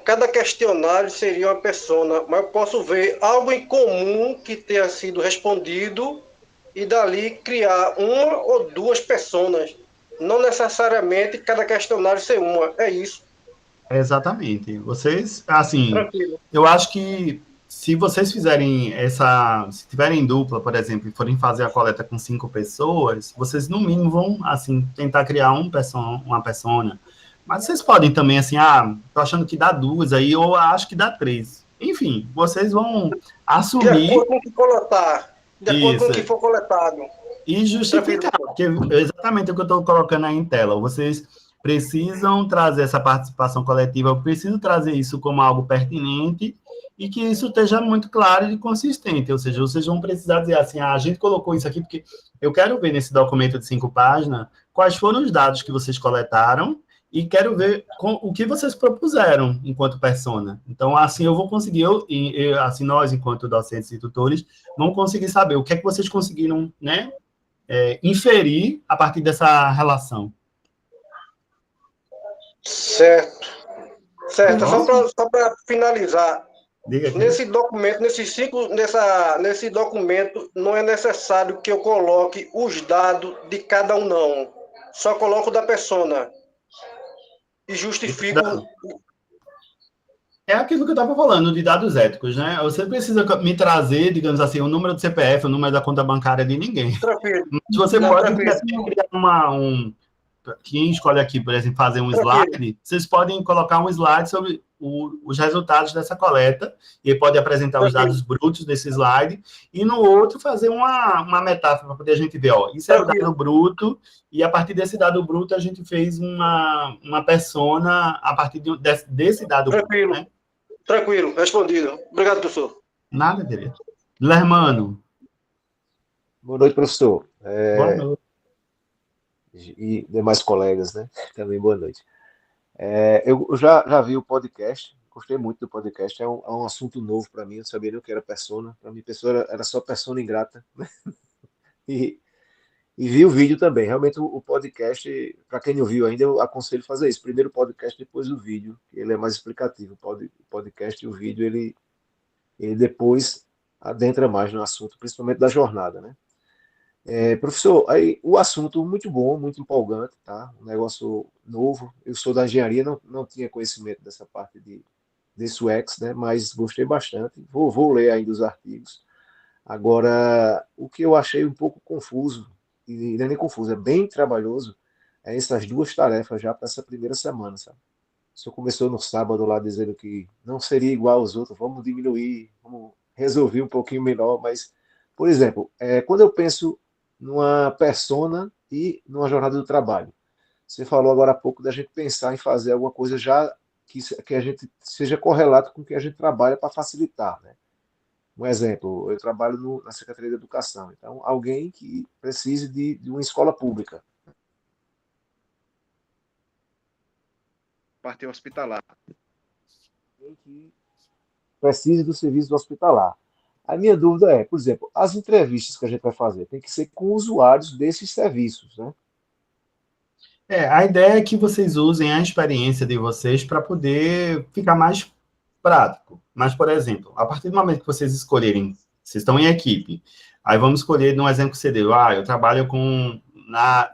cada questionário seria uma persona, mas eu posso ver algo em comum que tenha sido respondido e dali criar uma ou duas personas. Não necessariamente cada questionário ser uma, é isso. Exatamente. Vocês, assim, Tranquilo. eu acho que se vocês fizerem se tiverem dupla, por exemplo, e forem fazer a coleta com 5 pessoas, vocês no mínimo vão, assim, tentar criar uma persona. Mas vocês podem também, assim, tô achando que dá 2 aí, ou acho que dá 3. Enfim, vocês vão De assumir acordo com o que coletar, de acordo com isso o que for coletado. e justificar, porque é exatamente o que eu estou colocando aí em tela. Vocês precisam trazer essa participação coletiva, eu preciso trazer isso como algo pertinente e que isso esteja muito claro e consistente, ou seja, vocês vão precisar dizer assim, a gente colocou isso aqui porque eu quero ver nesse documento de 5 páginas quais foram os dados que vocês coletaram e quero ver o que vocês propuseram enquanto persona. Então, assim, eu vou conseguir, assim, nós, enquanto docentes e tutores, vamos conseguir saber o que é que vocês conseguiram, né, inferir a partir dessa relação. Certo. Só para finalizar, nesse documento, nesse documento, não é necessário que eu coloque os dados de cada um, não. Só coloco da persona. E justifico. É aquilo que eu estava falando, de dados éticos, né? Você precisa me trazer, digamos assim, o número do CPF, o número da conta bancária de ninguém. Tranquilo. Mas você pode criar quem escolhe aqui, por exemplo, fazer um slide, vocês podem colocar um slide sobre os resultados dessa coleta, e pode apresentar os dados brutos desse slide, e no outro fazer uma metáfora para poder a gente ver, ó, isso é o dado bruto, e a partir desse dado bruto a gente fez uma persona a partir desse dado Tranquilo. bruto, né? Tranquilo, respondido. Obrigado, professor. Nada, querido. Lermano. Boa noite, professor. Boa noite. E demais colegas, né? Também boa noite. Eu já vi o podcast, gostei muito do podcast, é um assunto novo para mim, eu não sabia nem o que era persona, para mim pessoa era só persona ingrata, né? E vi o vídeo também, realmente o podcast, para quem não viu ainda, eu aconselho fazer isso, primeiro o podcast, depois o vídeo, ele é mais explicativo, o podcast e o vídeo, ele depois adentra mais no assunto, principalmente da jornada, né? Professor, aí o assunto muito bom, muito empolgante, tá? Um negócio novo. Eu sou da engenharia, não tinha conhecimento dessa parte desse UX, né? Mas gostei bastante. Vou ler ainda os artigos. Agora, o que eu achei um pouco confuso, e não é nem confuso, é bem trabalhoso, é essas duas tarefas já para essa primeira semana, sabe? O senhor começou no sábado lá dizendo que não seria igual aos outros, vamos diminuir, vamos resolver um pouquinho melhor, mas, por exemplo, quando eu penso numa persona e numa jornada do trabalho. Você falou agora há pouco da gente pensar em fazer alguma coisa já que a gente seja correlato com o que a gente trabalha para facilitar, né? Um exemplo, eu trabalho na Secretaria de Educação, então alguém que precise de uma escola pública. Parte hospitalar. Alguém que precise do serviço hospitalar. A minha dúvida é, por exemplo, as entrevistas que a gente vai fazer tem que ser com usuários desses serviços, né? A ideia é que vocês usem a experiência de vocês para poder ficar mais prático. Mas, por exemplo, a partir do momento que vocês escolherem, vocês estão em equipe, aí vamos escolher no exemplo que você deu, eu trabalho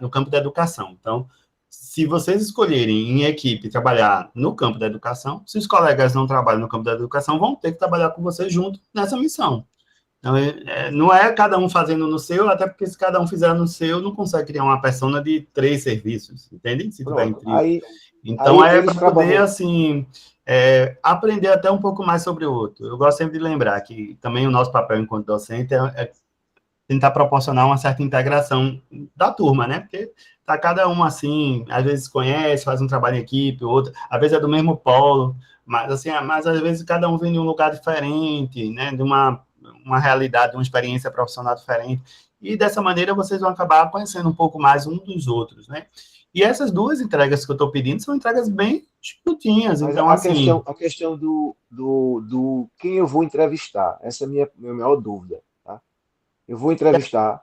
no campo da educação. Então, se vocês escolherem em equipe trabalhar no campo da educação, se os colegas não trabalham no campo da educação, vão ter que trabalhar com vocês junto nessa missão. Então, não é cada um fazendo no seu, até porque se cada um fizer no seu, não consegue criar uma persona de 3 serviços, entende? Se tiver em trio. Então, é para poder, assim, aprender até um pouco mais sobre o outro. Eu gosto sempre de lembrar que também o nosso papel enquanto docente é tentar proporcionar uma certa integração da turma, né? Porque tá cada um, assim, às vezes conhece, faz um trabalho em equipe, outro, às vezes é do mesmo polo, mas, assim, às vezes cada um vem de um lugar diferente, né? De uma realidade, uma experiência profissional diferente, e dessa maneira vocês vão acabar conhecendo um pouco mais um dos outros, né? E essas 2 entregas que eu estou pedindo são entregas bem curtinhas, Mas então, assim... A questão do quem eu vou entrevistar, essa é a minha maior dúvida, tá? Eu vou entrevistar,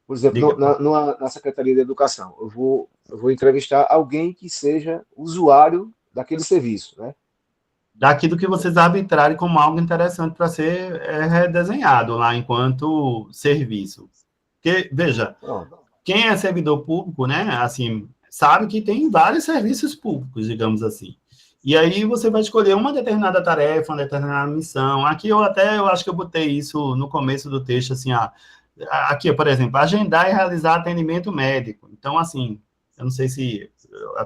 por exemplo, na Secretaria de Educação, eu vou entrevistar alguém que seja usuário daquele serviço, né? Daquilo que vocês arbitrarem como algo interessante para ser redesenhado lá enquanto serviço. Porque, veja, quem é servidor público, né, assim, sabe que tem vários serviços públicos, digamos assim. E aí você vai escolher uma determinada tarefa, uma determinada missão. Aqui eu acho que eu botei isso no começo do texto, assim, aqui, por exemplo, agendar e realizar atendimento médico. Então, assim, eu não sei se,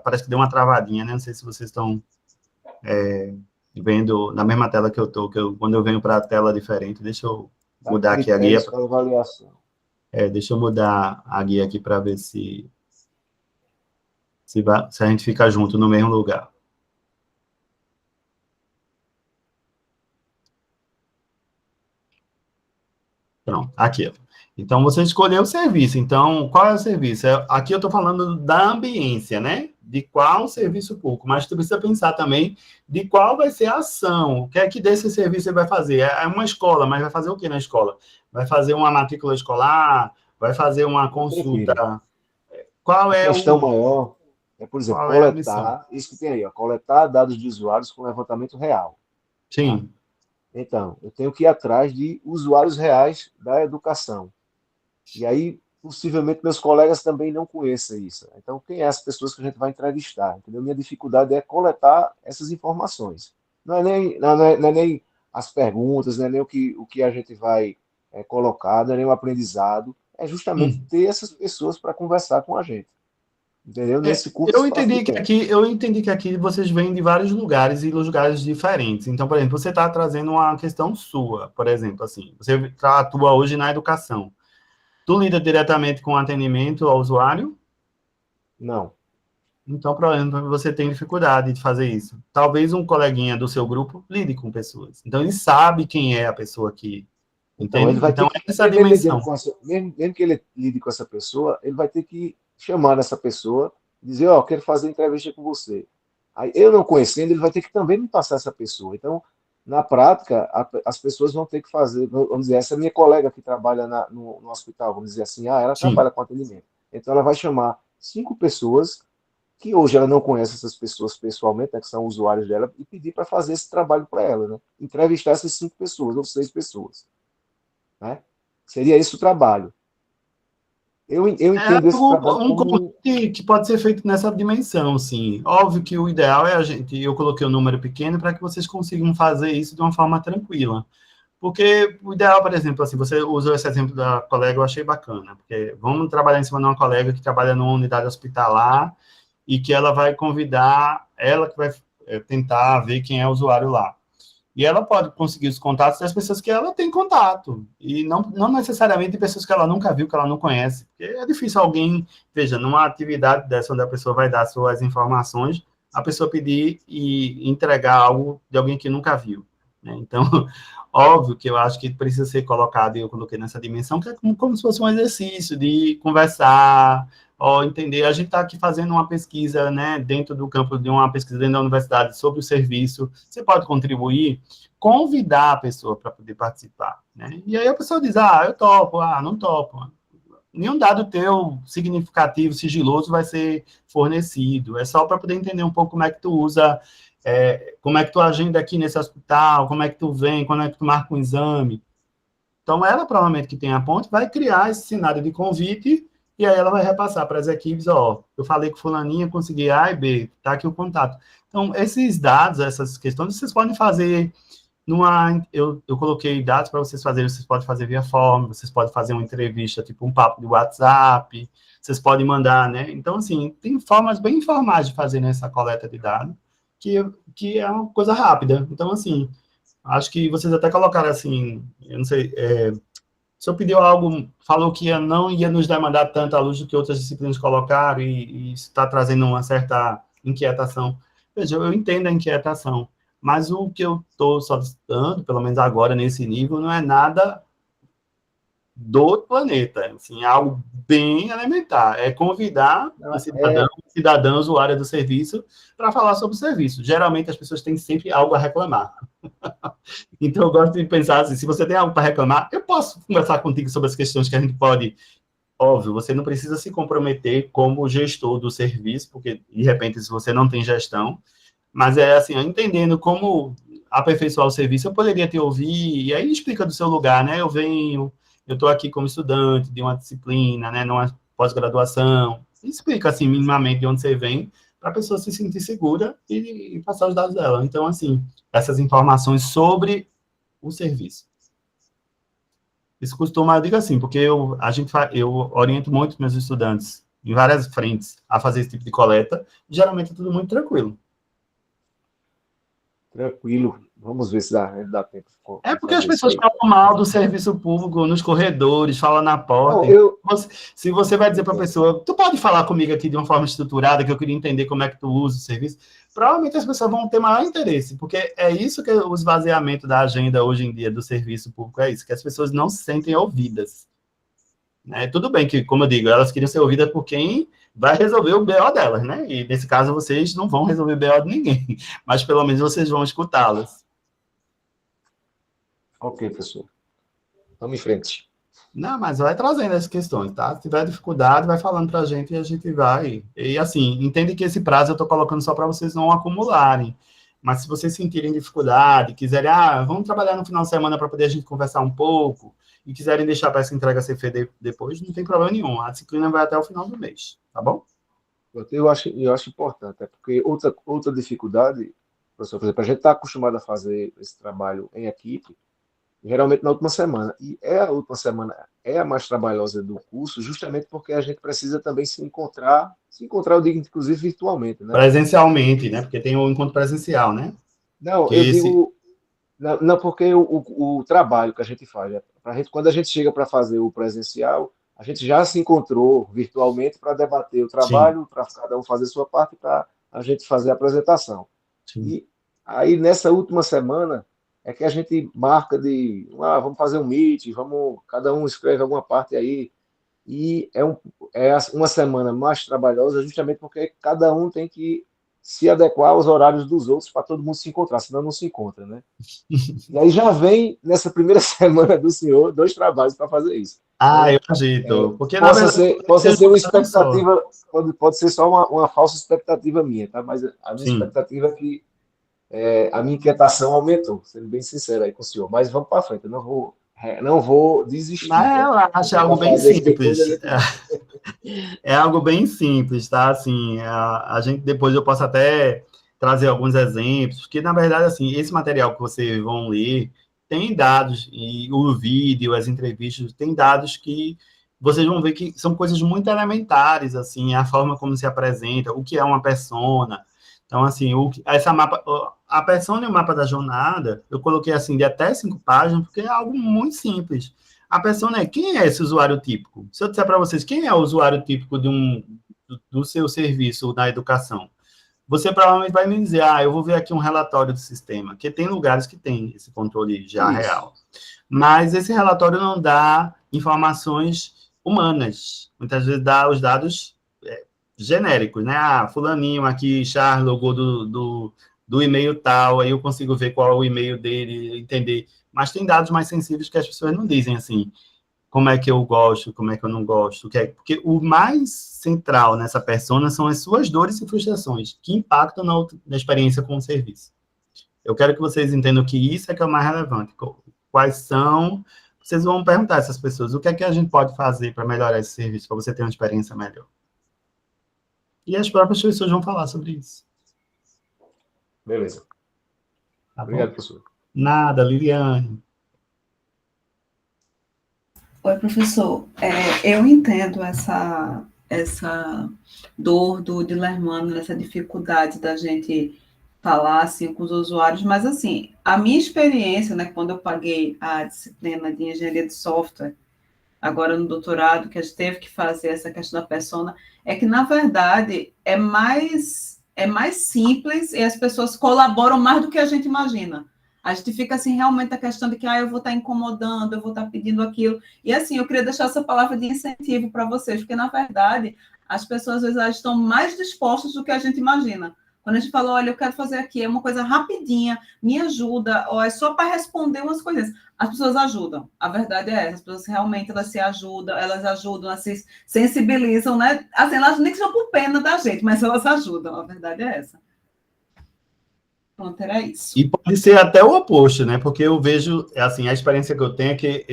parece que deu uma travadinha, né, não sei se vocês estão vendo na mesma tela que eu estou, quando eu venho para a tela diferente, deixa eu mudar aqui a guia. Para avaliação. Deixa eu mudar a guia aqui para ver se a gente fica junto no mesmo lugar. Pronto, aqui. Então, você escolheu o serviço. Então, qual é o serviço? Aqui eu estou falando da ambiência, né? De qual serviço público. Mas tu precisa pensar também de qual vai ser a ação. O que é que desse serviço ele vai fazer? É uma escola, mas vai fazer o que na escola? Vai fazer uma matrícula escolar? Vai fazer uma consulta? Qual é a questão maior é, por exemplo, coletar, isso que tem aí, coletar dados de usuários com levantamento real. Sim. Tá? Então, eu tenho que ir atrás de usuários reais da educação. E aí, possivelmente, meus colegas também não conheçam isso. Então, quem é as pessoas que a gente vai entrevistar? Entendeu? Minha dificuldade é coletar essas informações. Não é nem as perguntas, não é nem o que a gente vai colocar, não é nem o aprendizado. É justamente ter essas pessoas para conversar com a gente. Entendeu? Nesse curso. Eu entendi que aqui vocês vêm de vários lugares e lugares diferentes. Então, por exemplo, você está trazendo uma questão sua, por exemplo, assim, você atua hoje na educação. Tu lida diretamente com atendimento ao usuário? Não. Então, provavelmente você tem dificuldade de fazer isso. Talvez um coleguinha do seu grupo lide com pessoas. Então, ele sabe quem é a pessoa que... Então, ele vai ter que, essa dimensão. Mesmo que ele lide com essa pessoa, ele vai ter que chamar essa pessoa, dizer, quero fazer entrevista com você. Aí, eu não conhecendo, ele vai ter que também me passar essa pessoa. Então, na prática, as pessoas vão ter que fazer, vamos dizer, essa minha colega que trabalha no hospital, vamos dizer assim, ela trabalha com atendimento. Então, ela vai chamar 5 pessoas, que hoje ela não conhece essas pessoas pessoalmente, né, que são usuários dela, e pedir para fazer esse trabalho para ela, né? Entrevistar essas 5 pessoas, ou 6 pessoas. Né? Seria esse o trabalho. Eu entendo esse trabalho como... que pode ser feito nessa dimensão, sim. Óbvio que o ideal é eu coloquei um número pequeno para que vocês consigam fazer isso de uma forma tranquila. Porque o ideal, por exemplo, assim, você usou esse exemplo da colega, eu achei bacana, porque vamos trabalhar em cima de uma colega que trabalha numa unidade hospitalar e que ela vai convidar, ela que vai tentar ver quem é o usuário lá. E ela pode conseguir os contatos das pessoas que ela tem contato. E não necessariamente de pessoas que ela nunca viu, que ela não conhece. Porque é difícil alguém, veja, numa atividade dessa, onde a pessoa vai dar suas informações, a pessoa pedir e entregar algo de alguém que nunca viu. Né? Então, óbvio que eu acho que precisa ser colocado, e eu coloquei nessa dimensão, que é como se fosse um exercício de conversar, entender. A gente está aqui fazendo uma pesquisa, né, dentro do campo de uma pesquisa dentro da universidade sobre o serviço. Você pode contribuir? convidar a pessoa para poder participar, né? E aí a pessoa diz, eu topo, não topo. Nenhum dado teu significativo, sigiloso vai ser fornecido. É só para poder entender um pouco como é que tu usa, como é que tu agenda aqui nesse hospital, como é que tu vem, quando é que tu marca um exame. Então, ela, provavelmente, que tem a ponte, vai criar esse cenário de convite e aí ela vai repassar para as equipes, eu falei com fulaninha, consegui A e B, tá aqui o contato. Então, esses dados, essas questões, vocês podem fazer eu coloquei dados para vocês fazerem, vocês podem fazer via forma, vocês podem fazer uma entrevista, tipo um papo de WhatsApp, vocês podem mandar, né? Então, assim, tem formas bem informais de fazer nessa coleta de dados, que é uma coisa rápida. Então, assim, acho que vocês até colocaram assim, eu não sei, o senhor pediu algo, falou que não ia nos demandar tanta luz do que outras disciplinas colocaram, e isso está trazendo uma certa inquietação. Veja, eu entendo a inquietação, mas o que eu estou solicitando, pelo menos agora, nesse nível, não é nada do planeta, assim, é algo bem elementar, é convidar o cidadão usuário do serviço para falar sobre o serviço. Geralmente as pessoas têm sempre algo a reclamar. Então eu gosto de pensar assim, se você tem algo para reclamar, eu posso conversar contigo sobre as questões que a gente pode. Óbvio, você não precisa se comprometer como gestor do serviço, porque de repente se você não tem gestão, mas é assim, entendendo como aperfeiçoar o serviço, eu poderia te ouvir, e aí explica do seu lugar, né? Eu estou aqui como estudante de uma disciplina, né, numa pós-graduação, explica, assim, minimamente de onde você vem, para a pessoa se sentir segura e passar os dados dela. Então, assim, essas informações sobre o serviço. Isso costuma, eu digo assim, porque eu oriento muito meus estudantes em várias frentes a fazer esse tipo de coleta, e geralmente é tudo muito tranquilo. Tranquilo. Vamos ver se dá tempo. É porque as pessoas falam mal do serviço público nos corredores, falam na porta. Não, se você vai dizer para a pessoa, tu pode falar comigo aqui de uma forma estruturada, que eu queria entender como é que tu usa o serviço, provavelmente as pessoas vão ter maior interesse, porque é isso que o esvaziamento da agenda hoje em dia do serviço público é isso, que as pessoas não se sentem ouvidas. Né? Tudo bem que, como eu digo, elas queriam ser ouvidas por quem vai resolver o BO delas, né? E nesse caso vocês não vão resolver o BO de ninguém, mas pelo menos vocês vão escutá-las. Ok, professor. Vamos em frente. Não, mas vai trazendo as questões, tá? Se tiver dificuldade, vai falando para a gente e a gente vai. E assim, entende que esse prazo eu estou colocando só para vocês não acumularem. Mas se vocês sentirem dificuldade, quiserem, vamos trabalhar no final de semana para poder a gente conversar um pouco, e quiserem deixar para essa entrega ser feita depois, não tem problema nenhum. A disciplina vai até o final do mês, tá bom? Eu acho importante, porque outra dificuldade, professor, por exemplo, a gente está acostumado a fazer esse trabalho em equipe, geralmente na última semana. E a última semana é a mais trabalhosa do curso, justamente porque a gente precisa também se encontrar, eu digo, inclusive, virtualmente, né? Presencialmente, né? Porque tem o encontro presencial, né? Não, eu digo... Não, porque o trabalho que a gente faz, quando a gente chega para fazer o presencial, a gente já se encontrou virtualmente para debater o trabalho, para cada um fazer sua parte, para a gente fazer a apresentação. Sim. E aí, nessa última semana, é que a gente marca vamos fazer um meet, cada um escreve alguma parte aí, e é uma semana mais trabalhosa, justamente porque cada um tem que se adequar aos horários dos outros para todo mundo se encontrar, senão não se encontra, né? E aí já vem, nessa primeira semana do senhor, 2 trabalhos para fazer isso. Eu acredito. Porque possa ser uma expectativa, pode ser só uma falsa expectativa minha, tá? Mas a minha expectativa é que a minha inquietação aumentou, sendo bem sincero aí com o senhor. Mas vamos para frente, eu não vou desistir. Mas relaxa, é algo bem simples. É algo bem simples, tá? Assim, a gente depois eu posso até trazer alguns exemplos, porque na verdade, assim, esse material que vocês vão ler tem dados, e o vídeo, as entrevistas, tem dados que vocês vão ver que são coisas muito elementares, assim, a forma como se apresenta, o que é uma persona. Então, assim, a persona e o mapa da jornada, eu coloquei, assim, de até 5 páginas, porque é algo muito simples. A persona quem é esse usuário típico? Se eu disser para vocês, quem é o usuário típico do seu serviço na educação? Você provavelmente vai me dizer, eu vou ver aqui um relatório do sistema, que tem lugares que tem esse controle já real. Mas esse relatório não dá informações humanas. Muitas vezes dá os dados genéricos, né? Fulaninho aqui, Charles, logou do e-mail tal, aí eu consigo ver qual é o e-mail dele, entender. Mas tem dados mais sensíveis que as pessoas não dizem, assim, como é que eu gosto, como é que eu não gosto, porque o mais central nessa persona são as suas dores e frustrações, que impactam na experiência com o serviço. Eu quero que vocês entendam que isso é que é o mais relevante. Quais são... Vocês vão perguntar a essas pessoas, o que é que a gente pode fazer para melhorar esse serviço, para você ter uma experiência melhor? E as próprias pessoas vão falar sobre isso. Beleza. Tá Obrigado, bom? professor. Nada, Liliane. Oi, professor. Eu entendo essa dor do Dilermano, essa dificuldade da gente falar assim com os usuários, mas assim, a minha experiência, né, quando eu paguei a disciplina de engenharia de software, agora no doutorado, que a gente teve que fazer essa questão da persona, é que, na verdade, é mais simples e as pessoas colaboram mais do que a gente imagina. A gente fica, assim, realmente a questão de que, eu vou estar incomodando, eu vou estar pedindo aquilo. E, assim, eu queria deixar essa palavra de incentivo para vocês, porque, na verdade, as pessoas, às vezes, elas estão mais dispostas do que a gente imagina. Quando a gente fala, olha, eu quero fazer aqui, é uma coisa rapidinha, me ajuda, ou é só para responder umas coisas. As pessoas ajudam, a verdade é essa, as pessoas realmente elas se ajudam, elas se sensibilizam, né? Assim, elas nem que são por pena da gente, mas elas ajudam, a verdade é essa. Pronto, era isso. E pode ser até o oposto, né? Porque eu vejo, assim, a experiência que eu tenho é que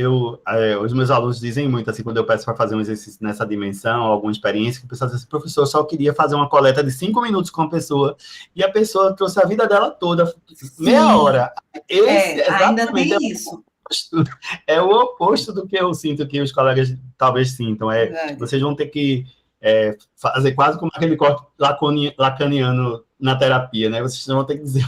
os meus alunos dizem muito, assim, quando eu peço para fazer um exercício nessa dimensão, alguma experiência, que o pessoal diz assim, professor, eu só queria fazer uma coleta de 5 minutos com a pessoa, e a pessoa trouxe a vida dela toda, meia hora. Ainda tem isso. É o oposto do que eu sinto que os colegas talvez sintam. Vocês vão ter que fazer quase como aquele corte lacaniano na terapia, né? Vocês vão ter que dizer,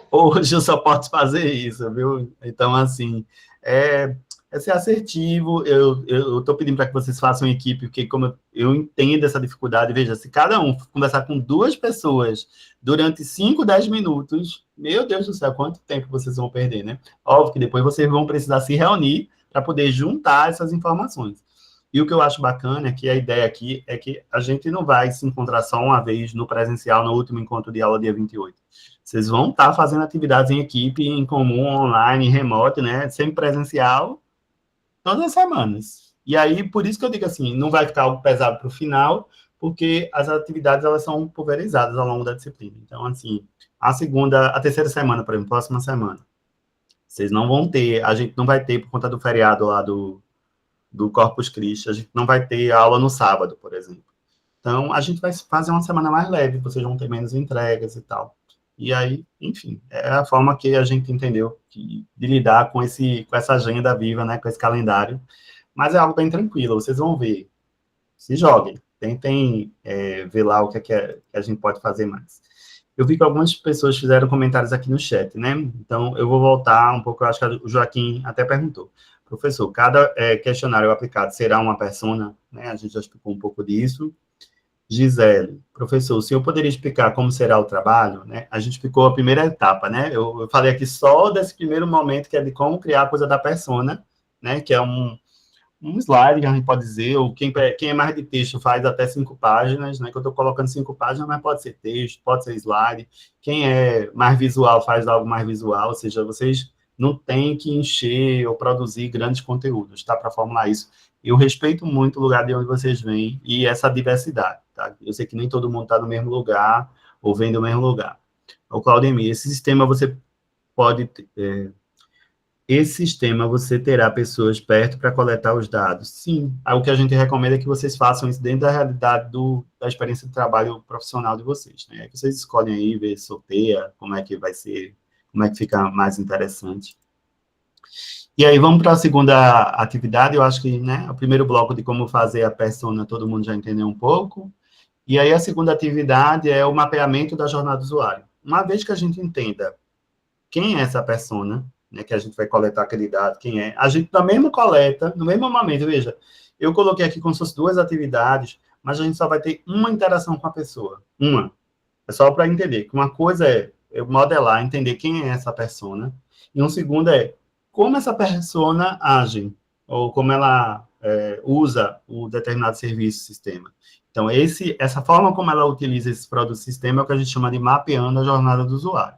hoje eu só posso fazer isso, viu? Então, assim, é ser assertivo. Eu estou pedindo para que vocês façam equipe, porque como eu entendo essa dificuldade, veja, se cada um conversar com 2 pessoas durante 5, 10 minutos, meu Deus do céu, quanto tempo vocês vão perder, né? Óbvio que depois vocês vão precisar se reunir para poder juntar essas informações. E o que eu acho bacana é que a ideia aqui é que a gente não vai se encontrar só uma vez no presencial, no último encontro de aula, dia 28. Vocês vão estar fazendo atividades em equipe, em comum, online, remoto, né? Sempre presencial, todas as semanas. E aí, por isso que eu digo assim, não vai ficar algo pesado para o final, porque as atividades, elas são pulverizadas ao longo da disciplina. Então, assim, a terceira semana, por exemplo, próxima semana, vocês não vão ter, a gente não vai ter, por conta do feriado lá do Corpus Christi, a gente não vai ter aula no sábado, por exemplo. Então, a gente vai fazer uma semana mais leve, vocês vão ter menos entregas e tal. E aí, enfim, é a forma que a gente entendeu de lidar com essa agenda viva, né, com esse calendário. Mas é algo bem tranquilo, vocês vão ver. Se joguem, tentem ver lá o que a gente pode fazer mais. Eu vi que algumas pessoas fizeram comentários aqui no chat, né? Então, eu vou voltar um pouco, eu acho que o Joaquim até perguntou. Professor, cada questionário aplicado será uma persona, né? A gente já explicou um pouco disso. Gisele, professor, o senhor poderia explicar como será o trabalho, né? A gente explicou a primeira etapa, né? Eu falei aqui só desse primeiro momento, que é de como criar a coisa da persona, né? Que é um slide, que a gente pode dizer, ou quem é mais de texto faz até 5 páginas, né? Que eu estou colocando 5 páginas, mas pode ser texto, pode ser slide. Quem é mais visual faz algo mais visual, ou seja, vocês não têm que encher ou produzir grandes conteúdos, tá? Para formular isso. Eu respeito muito o lugar de onde vocês vêm e essa diversidade, tá? Eu sei que nem todo mundo está no mesmo lugar ou vem do mesmo lugar. O Claudemir, esse sistema você pode... esse sistema você terá pessoas perto para coletar os dados. Sim, o que a gente recomenda é que vocês façam isso dentro da realidade da experiência de trabalho profissional de vocês, né? Que vocês escolhem aí, ver, sorteia, como é que vai ser, como é que fica mais interessante. E aí, vamos para a segunda atividade, eu acho que, né, o primeiro bloco de como fazer a persona, todo mundo já entendeu um pouco. E aí, a segunda atividade é o mapeamento da jornada do usuário. Uma vez que a gente entenda quem é essa persona, né, que a gente vai coletar aquele dado, quem é, a gente, na mesma coleta, no mesmo momento, veja, eu coloquei aqui como se fosse 2 atividades, mas a gente só vai ter uma interação com a pessoa, uma. É só para entender que uma coisa é eu modelar, entender quem é essa persona, e um segundo é como essa persona age, ou como ela usa o determinado serviço, sistema. Então, essa forma como ela utiliza esse produto sistema é o que a gente chama de mapeando a jornada do usuário.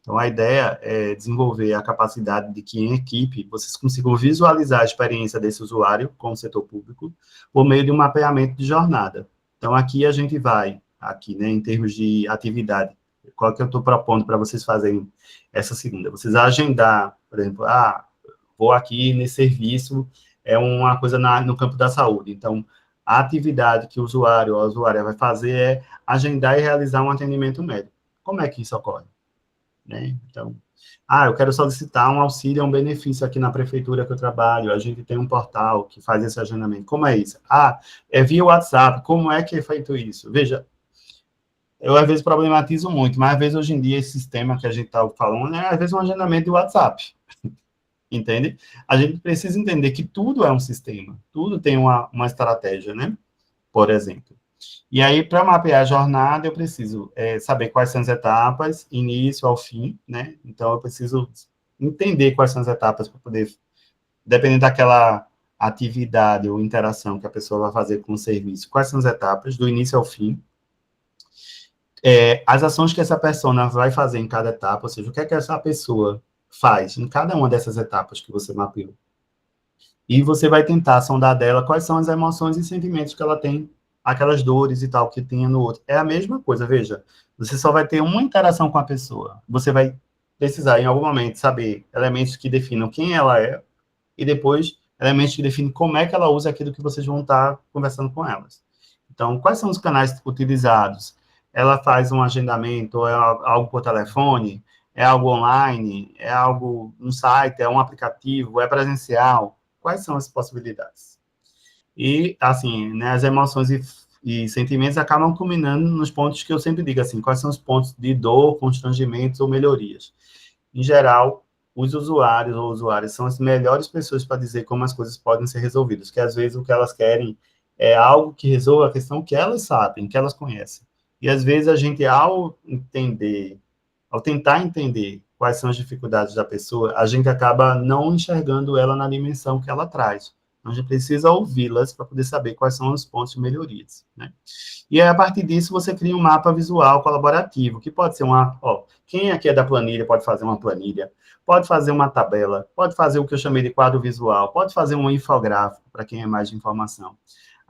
Então, a ideia é desenvolver a capacidade de que, em equipe, vocês consigam visualizar a experiência desse usuário com o setor público por meio de um mapeamento de jornada. Então, aqui a gente vai, né, em termos de atividade, qual que eu estou propondo para vocês fazerem essa segunda? Vocês agendar, por exemplo, vou aqui nesse serviço, é uma coisa no campo da saúde. Então, a atividade que o usuário ou a usuária vai fazer é agendar e realizar um atendimento médico. Como é que isso ocorre? Né? Então, eu quero solicitar um auxílio, um benefício aqui na prefeitura que eu trabalho, a gente tem um portal que faz esse agendamento. Como é isso? É via WhatsApp, como é que é feito isso? Veja, eu às vezes problematizo muito, mas às vezes hoje em dia esse sistema que a gente está falando é às vezes um agendamento de WhatsApp, entende? A gente precisa entender que tudo é um sistema, tudo tem uma estratégia, né? Por exemplo. E aí, para mapear a jornada, eu preciso saber quais são as etapas, início ao fim, né? Então, eu preciso entender quais são as etapas para poder, dependendo daquela atividade ou interação que a pessoa vai fazer com o serviço, quais são as etapas, do início ao fim. As ações que essa persona vai fazer em cada etapa, ou seja, o que é que essa pessoa faz em cada uma dessas etapas que você mapeou. E você vai tentar sondar dela quais são as emoções e sentimentos que ela tem, aquelas dores e tal que tinha no outro. É a mesma coisa, veja, você só vai ter uma interação com a pessoa. Você vai precisar, em algum momento, saber elementos que definam quem ela é e depois elementos que definem como é que ela usa aquilo que vocês vão estar conversando com elas. Então, quais são os canais utilizados? Ela faz um agendamento, é algo por telefone, é algo online, é algo no site, é um aplicativo, é presencial? Quais são as possibilidades? E, assim, né, as emoções e sentimentos acabam culminando nos pontos que eu sempre digo, assim, quais são os pontos de dor, constrangimentos ou melhorias. Em geral, os usuários ou usuárias são as melhores pessoas para dizer como as coisas podem ser resolvidas, que às vezes o que elas querem é algo que resolva a questão que elas sabem, que elas conhecem. E às vezes a gente, ao tentar entender quais são as dificuldades da pessoa, a gente acaba não enxergando ela na dimensão que ela traz. Então, a gente precisa ouvi-las para poder saber quais são os pontos de melhorias, né? E aí, a partir disso, você cria um mapa visual colaborativo, que pode ser quem aqui é da planilha pode fazer uma planilha, pode fazer uma tabela, pode fazer o que eu chamei de quadro visual, pode fazer um infográfico, para quem é mais de informação.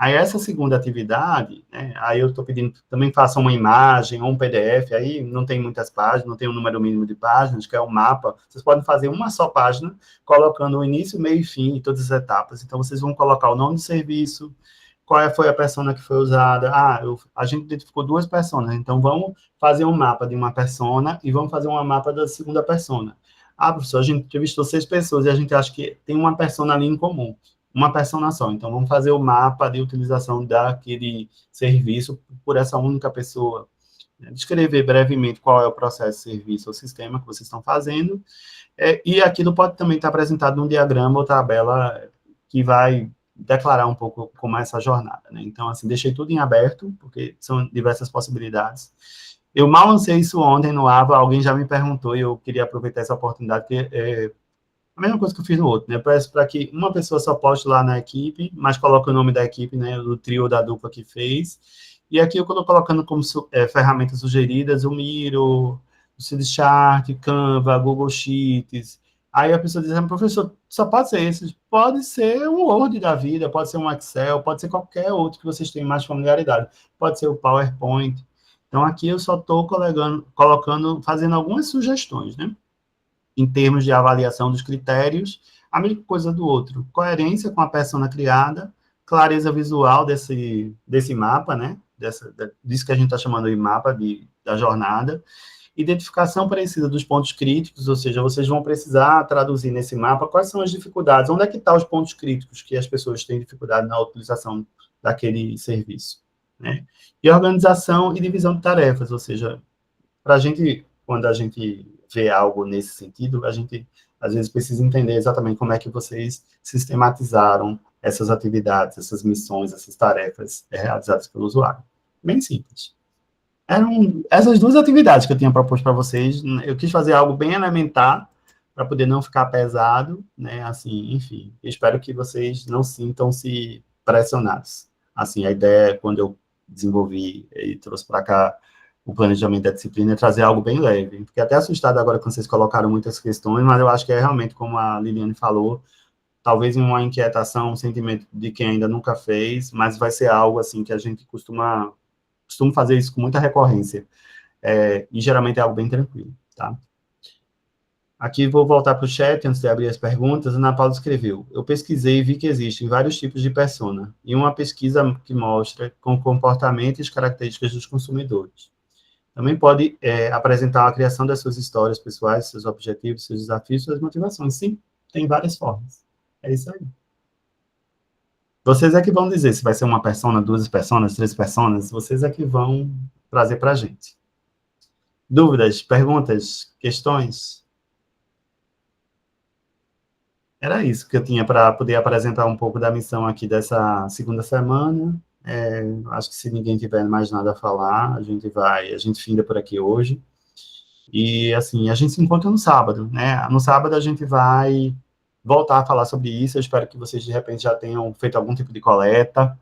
Aí, essa segunda atividade, né, aí eu estou pedindo que também faça uma imagem ou um PDF, aí não tem muitas páginas, não tem um número mínimo de páginas, que é um mapa. Vocês podem fazer uma só página, colocando o início, meio e fim e todas as etapas. Então, vocês vão colocar o nome do serviço, qual foi a persona que foi usada. A gente identificou 2 personas, então vamos fazer um mapa de uma persona e vamos fazer um mapa da segunda persona. Professor, a gente entrevistou 6 pessoas e a gente acha que tem uma persona ali em comum. Uma persona só. Então, vamos fazer o mapa de utilização daquele serviço por essa única pessoa. Descrever brevemente qual é o processo de serviço ou sistema que vocês estão fazendo. E aquilo pode também estar apresentado num diagrama ou tabela que vai declarar um pouco como é essa jornada, né? Então, assim, deixei tudo em aberto, porque são diversas possibilidades. Eu mal lancei isso ontem no AVA, alguém já me perguntou e eu queria aproveitar essa oportunidade, porque a mesma coisa que eu fiz no outro, né? Para que uma pessoa só poste lá na equipe, mas coloque o nome da equipe, né? Do trio da dupla que fez. E aqui eu estou colocando como ferramentas sugeridas o Miro, o CityChart, Canva, Google Sheets. Aí a pessoa diz, professor, só pode ser esse? Pode ser um Word da vida, pode ser um Excel, pode ser qualquer outro que vocês tenham mais familiaridade. Pode ser o PowerPoint. Então, aqui eu só estou fazendo algumas sugestões, né? Em termos de avaliação dos critérios, a mesma coisa do outro. Coerência com a persona criada, clareza visual desse mapa, né? Disso que a gente está chamando de mapa da jornada, identificação precisa dos pontos críticos, ou seja, vocês vão precisar traduzir nesse mapa quais são as dificuldades, onde é que estão os pontos críticos que as pessoas têm dificuldade na utilização daquele serviço, né? E organização e divisão de tarefas, ou seja, quando a gente vê algo nesse sentido, a gente, às vezes, precisa entender exatamente como é que vocês sistematizaram essas atividades, essas missões, essas tarefas realizadas pelo usuário. Bem simples. Eram essas 2 atividades que eu tinha proposto para vocês. Eu quis fazer algo bem elementar, para poder não ficar pesado, né? Assim, enfim, espero que vocês não sintam-se pressionados. Assim, a ideia é, quando eu desenvolvi e trouxe para cá o planejamento da disciplina, é trazer algo bem leve. Fiquei até assustado agora quando vocês colocaram muitas questões, mas eu acho que é realmente, como a Liliane falou, talvez uma inquietação, um sentimento de quem ainda nunca fez, mas vai ser algo assim que a gente costuma fazer isso com muita recorrência, e geralmente é algo bem tranquilo, tá? Aqui vou voltar para o chat, antes de abrir as perguntas. Ana Paula escreveu: eu pesquisei e vi que existem vários tipos de persona, e uma pesquisa que mostra com comportamento e as características dos consumidores. Também pode apresentar a criação das suas histórias pessoais, seus objetivos, seus desafios, suas motivações. Sim, tem várias formas. É isso aí. Vocês é que vão dizer se vai ser uma persona, 2 personas, 3 personas, vocês é que vão trazer para a gente. Dúvidas, perguntas, questões? Era isso que eu tinha para poder apresentar um pouco da missão aqui dessa segunda semana. Acho que se ninguém tiver mais nada a falar, a gente finda por aqui hoje. E, assim, a gente se encontra no sábado, né? No sábado a gente vai voltar a falar sobre isso. Eu espero que vocês, de repente, já tenham feito algum tipo de coleta.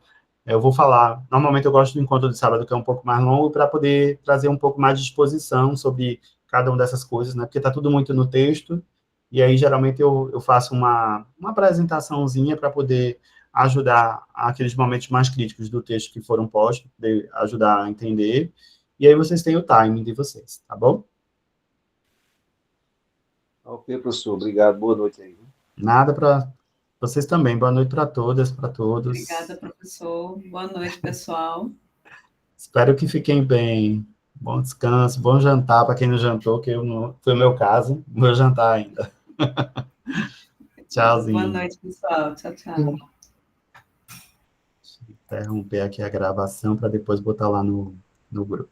Eu vou falar, normalmente eu gosto do encontro de sábado, que é um pouco mais longo, para poder trazer um pouco mais de exposição sobre cada uma dessas coisas, né? Porque está tudo muito no texto, e aí, geralmente, eu faço uma apresentaçãozinha para poder ajudar aqueles momentos mais críticos do texto que foram postos, poder ajudar a entender, e aí vocês têm o timing de vocês, tá bom? Ok, professor, obrigado, boa noite aí. Nada para vocês também, boa noite para todas, para todos. Obrigada, professor. Boa noite, pessoal. Espero que fiquem bem. Bom descanso, bom jantar para quem não jantou, que foi o meu caso, vou jantar ainda. Tchauzinho. Boa noite, pessoal. Tchau, tchau. Interromper aqui a gravação para depois botar lá no grupo.